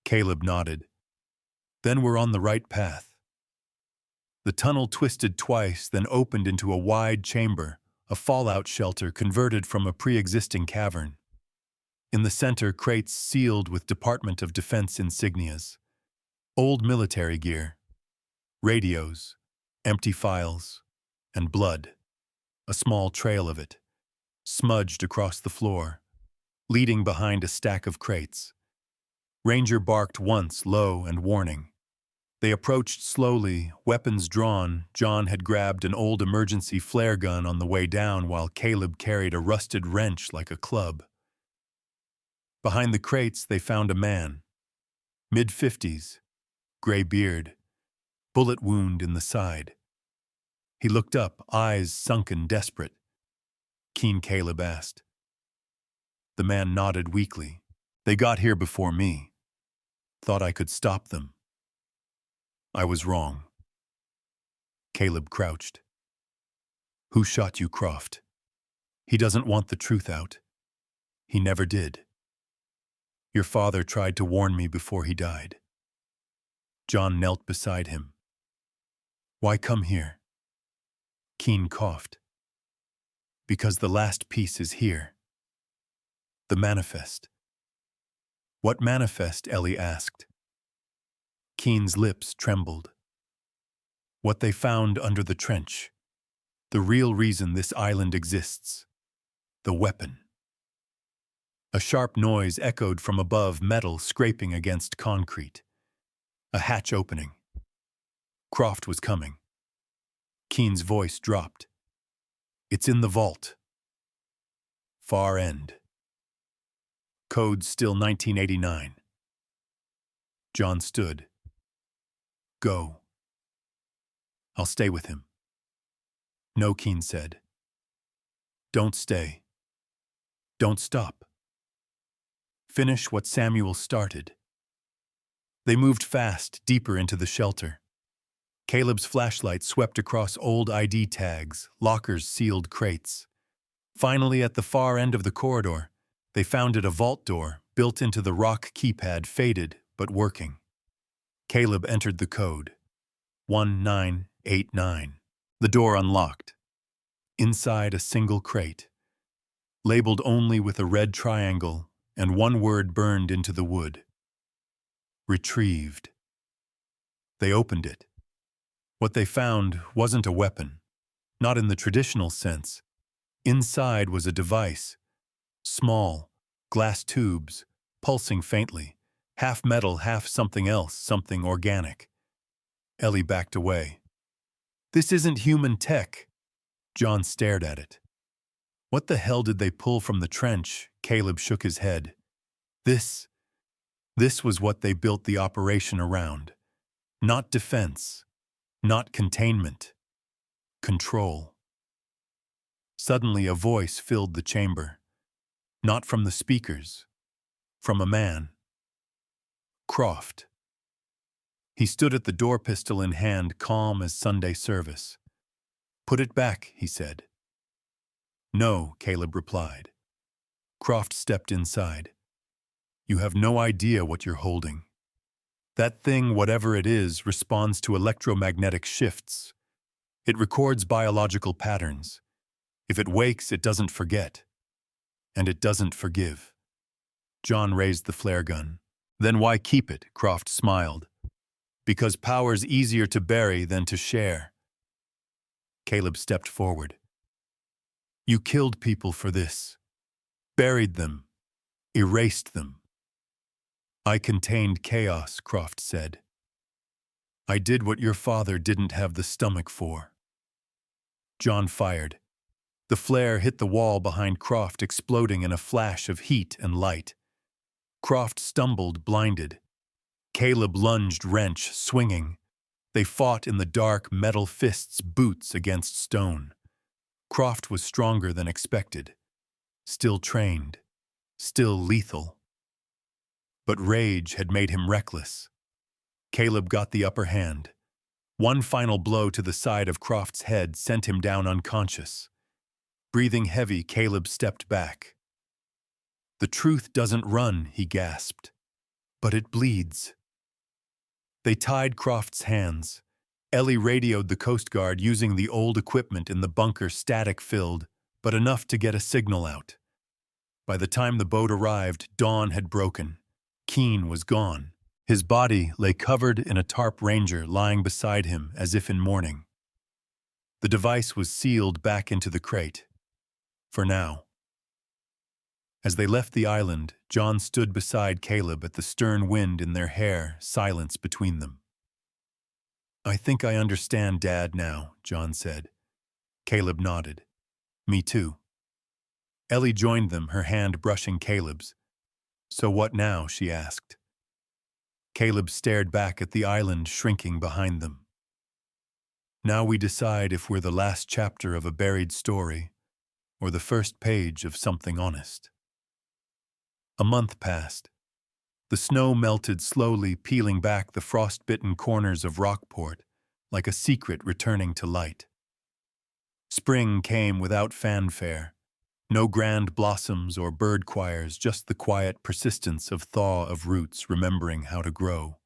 Caleb nodded. Then we're on the right path. The tunnel twisted twice, then opened into a wide chamber, a fallout shelter converted from a pre-existing cavern. In the center, crates sealed with Department of Defense insignias. Old military gear. Radios. Empty files. And blood. A small trail of it. Smudged across the floor, leading behind a stack of crates. Ranger barked once, low and warning. They approached slowly, weapons drawn. John had grabbed an old emergency flare gun on the way down, while Caleb carried a rusted wrench like a club. Behind the crates, they found a man. Mid-50s, gray beard. bullet wound in the side. He looked up, eyes sunken, desperate. Keen, Caleb asked. The man nodded weakly. They got here before me. Thought I could stop them. I was wrong. Caleb crouched. Who shot you, Croft? He doesn't want the truth out. He never did. Your father tried to warn me before he died. John knelt beside him. Why come here? Keen coughed. Because the last piece is here. The manifest. What manifest? Ellie asked. Keen's lips trembled. What they found under the trench. The real reason this island exists. The weapon. A sharp noise echoed from above, metal scraping against concrete. A hatch opening. Croft was coming. Keen's voice dropped. It's in the vault. Far end. Code still 1989. John stood. Go. I'll stay with him. No, Keen said. Don't stay. Don't stop. Finish what Samuel started. They moved fast, deeper into the shelter. Caleb's flashlight swept across old ID tags, lockers, sealed crates. Finally, at the far end of the corridor, they found it a vault door built into the rock keypad, faded but working. Caleb entered the code. 1989. The door unlocked. Inside, a single crate, labeled only with a red triangle and one word burned into the wood. Retrieved. They opened it. What they found wasn't a weapon, not in the traditional sense. Inside was a device. Small, glass tubes, pulsing faintly, half metal, half something else, something organic. Ellie backed away. This isn't human tech. John stared at it. What the hell did they pull from the trench? Caleb shook his head. This was what they built the operation around. Not defense, not containment. Control. Suddenly a voice filled the chamber. Not from the speakers, from a man. Croft. He stood at the door, pistol in hand, calm as Sunday service. Put it back, he said. No, Caleb replied. Croft stepped inside. You have no idea what you're holding. That thing, whatever it is, responds to electromagnetic shifts. It records biological patterns. If it wakes, it doesn't forget. And it doesn't forgive. John raised the flare gun. Then why keep it? Croft smiled. Because power's easier to bury than to share. Caleb stepped forward. You killed people for this. Buried them. Erased them. I contained chaos, Croft said. I did what your father didn't have the stomach for. John fired. The flare hit the wall behind Croft, exploding in a flash of heat and light. Croft stumbled, blinded. Caleb lunged, wrench, swinging. They fought in the dark, metal fists, boots against stone. Croft was stronger than expected. Still trained. Still lethal. But rage had made him reckless. Caleb got the upper hand. One final blow to the side of Croft's head sent him down unconscious. Breathing heavy, Caleb stepped back. The truth doesn't run, he gasped. But it bleeds. They tied Croft's hands. Ellie radioed the Coast Guard using the old equipment in the bunker, static-filled, but enough to get a signal out. By the time the boat arrived, dawn had broken. Keen was gone. His body lay covered in a tarp, Ranger lying beside him as if in mourning. The device was sealed back into the crate. For now. As they left the island, John stood beside Caleb at the stern, wind in their hair, silence between them. I think I understand, Dad, now, John said. Caleb nodded. Me too. Ellie joined them, her hand brushing Caleb's. So what now? She asked. Caleb stared back at the island shrinking behind them. Now we decide if we're the last chapter of a buried story or the first page of something honest. A month passed. The snow melted slowly, peeling back the frost-bitten corners of Rockport like a secret returning to light. Spring came without fanfare. No grand blossoms or bird choirs, just the quiet persistence of thaw of roots remembering how to grow.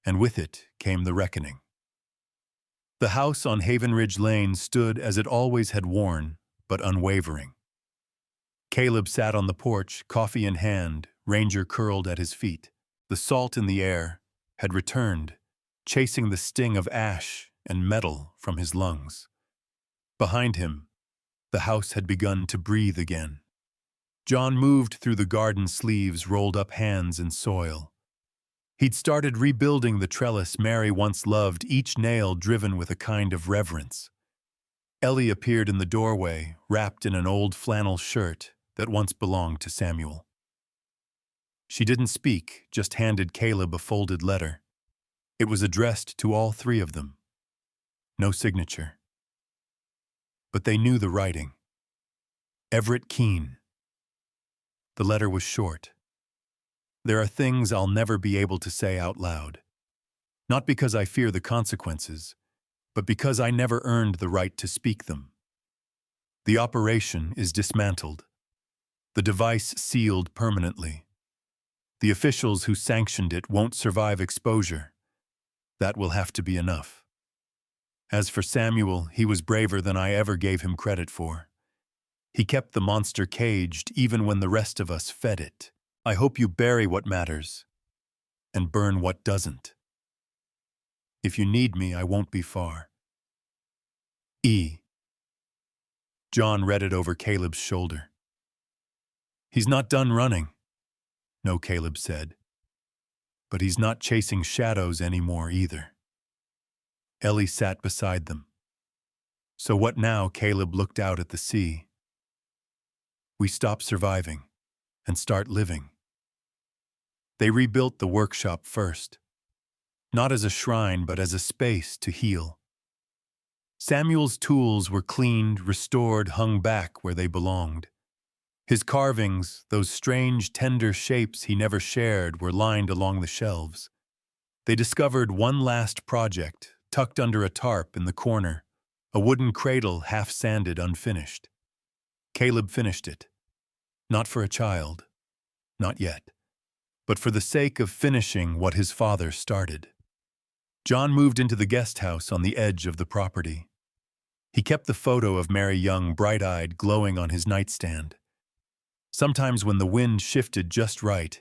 And with it came the reckoning. The house on Haven Ridge Lane stood as it always had worn, but unwavering. Caleb sat on the porch, coffee in hand, Ranger curled at his feet. The salt in the air had returned, chasing the sting of ash and metal from his lungs. Behind him, the house had begun to breathe again. John moved through the garden sleeves, rolled up hands in soil. He'd started rebuilding the trellis Mary once loved, each nail driven with a kind of reverence. Ellie appeared in the doorway, wrapped in an old flannel shirt that once belonged to Samuel. She didn't speak, just handed Caleb a folded letter. It was addressed to all three of them. No signature. But they knew the writing. Everett Keene. The letter was short. There are things I'll never be able to say out loud. Not because I fear the consequences, but because I never earned the right to speak them. The operation is dismantled. The device sealed permanently. The officials who sanctioned it won't survive exposure. That will have to be enough. As for Samuel, he was braver than I ever gave him credit for. He kept the monster caged even when the rest of us fed it. I hope you bury what matters and burn what doesn't. If you need me, I won't be far. E. John read it over Caleb's shoulder. He's not done running. No, Caleb said. But he's not chasing shadows anymore either. Ellie sat beside them. So what now? Caleb looked out at the sea. We stop surviving and start living. They rebuilt the workshop first, not as a shrine, but as a space to heal. Samuel's tools were cleaned, restored, hung back where they belonged. His carvings, those strange, tender shapes he never shared, were lined along the shelves. They discovered one last project, tucked under a tarp in the corner, a wooden cradle half-sanded, unfinished. Caleb finished it. Not for a child, not yet, but for the sake of finishing what his father started. John moved into the guest house on the edge of the property. He kept the photo of Mary Young bright-eyed, glowing on his nightstand. Sometimes when the wind shifted just right,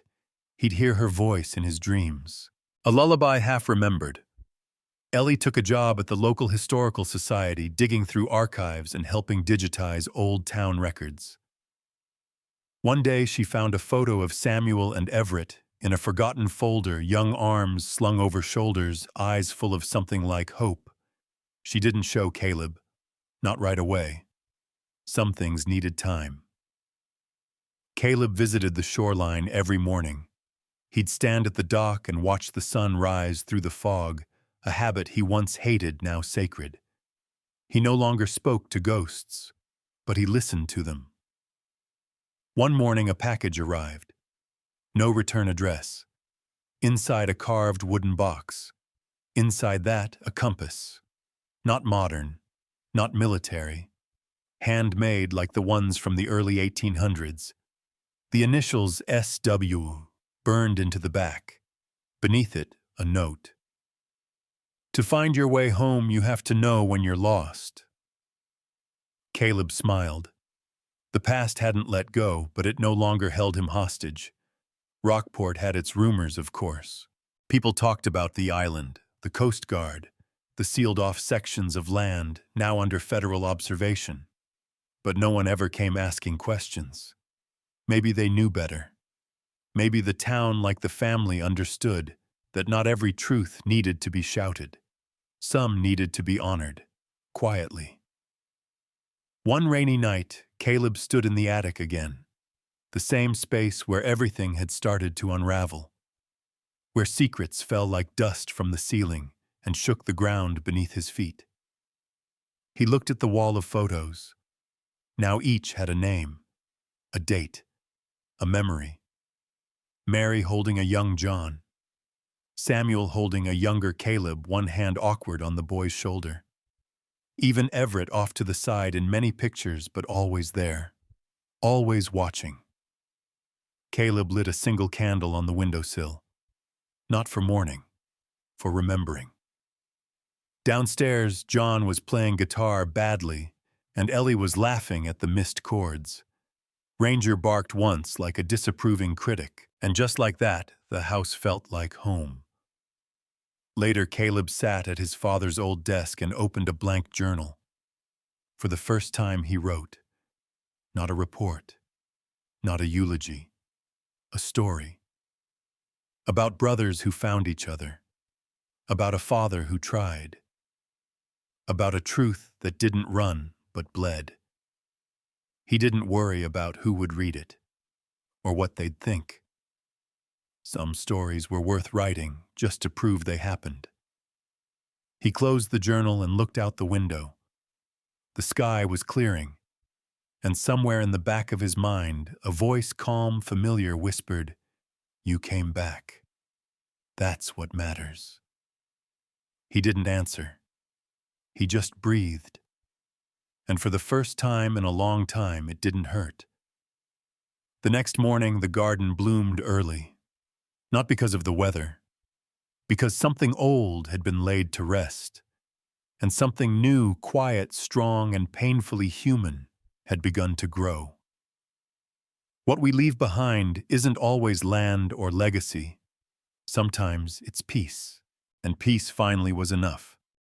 he'd hear her voice in his dreams. A lullaby half-remembered. Ellie took a job at the local historical society, digging through archives and helping digitize old town records. One day she found a photo of Samuel and Everett in a forgotten folder, young arms slung over shoulders, eyes full of something like hope. She didn't show Caleb. Not right away. Some things needed time. Caleb visited the shoreline every morning. He'd stand at the dock and watch the sun rise through the fog, a habit he once hated, now sacred. He no longer spoke to ghosts, but he listened to them. One morning a package arrived. No return address. Inside a carved wooden box. Inside that, a compass. Not modern, not military. Handmade like the ones from the early 1800s. The initials SW burned into the back. Beneath it, a note. To find your way home, you have to know when you're lost. Caleb smiled. The past hadn't let go, but it no longer held him hostage. Rockport had its rumors, of course. People talked about the island, the Coast Guard, the sealed-off sections of land now under federal observation. But no one ever came asking questions. Maybe they knew better. Maybe the town, like the family, understood that not every truth needed to be shouted. Some needed to be honored, quietly. One rainy night, Caleb stood in the attic again, the same space where everything had started to unravel, where secrets fell like dust from the ceiling and shook the ground beneath his feet. He looked at the wall of photos. Now each had a name, a date, a memory. Mary holding a young John. Samuel holding a younger Caleb, one hand awkward on the boy's shoulder. Even Everett off to the side in many pictures, but always there, always watching. Caleb lit a single candle on the windowsill. Not for mourning, for remembering. Downstairs, John was playing guitar badly, and Ellie was laughing at the missed chords. Ranger barked once like a disapproving critic, and just like that, the house felt like home. Later, Caleb sat at his father's old desk and opened a blank journal. For the first time, he wrote. Not a report, not a eulogy, a story. About brothers who found each other. About a father who tried. About a truth that didn't run but bled. He didn't worry about who would read it, or what they'd think. Some stories were worth writing just to prove they happened. He closed the journal and looked out the window. The sky was clearing, and somewhere in the back of his mind, a voice calm, familiar whispered, "You came back. That's what matters." He didn't answer. He just breathed. And for the first time in a long time, it didn't hurt. The next morning, the garden bloomed early. Not because of the weather, because something old had been laid to rest, and something new, quiet, strong, and painfully human had begun to grow. What we leave behind isn't always land or legacy. Sometimes it's peace, and peace finally was enough.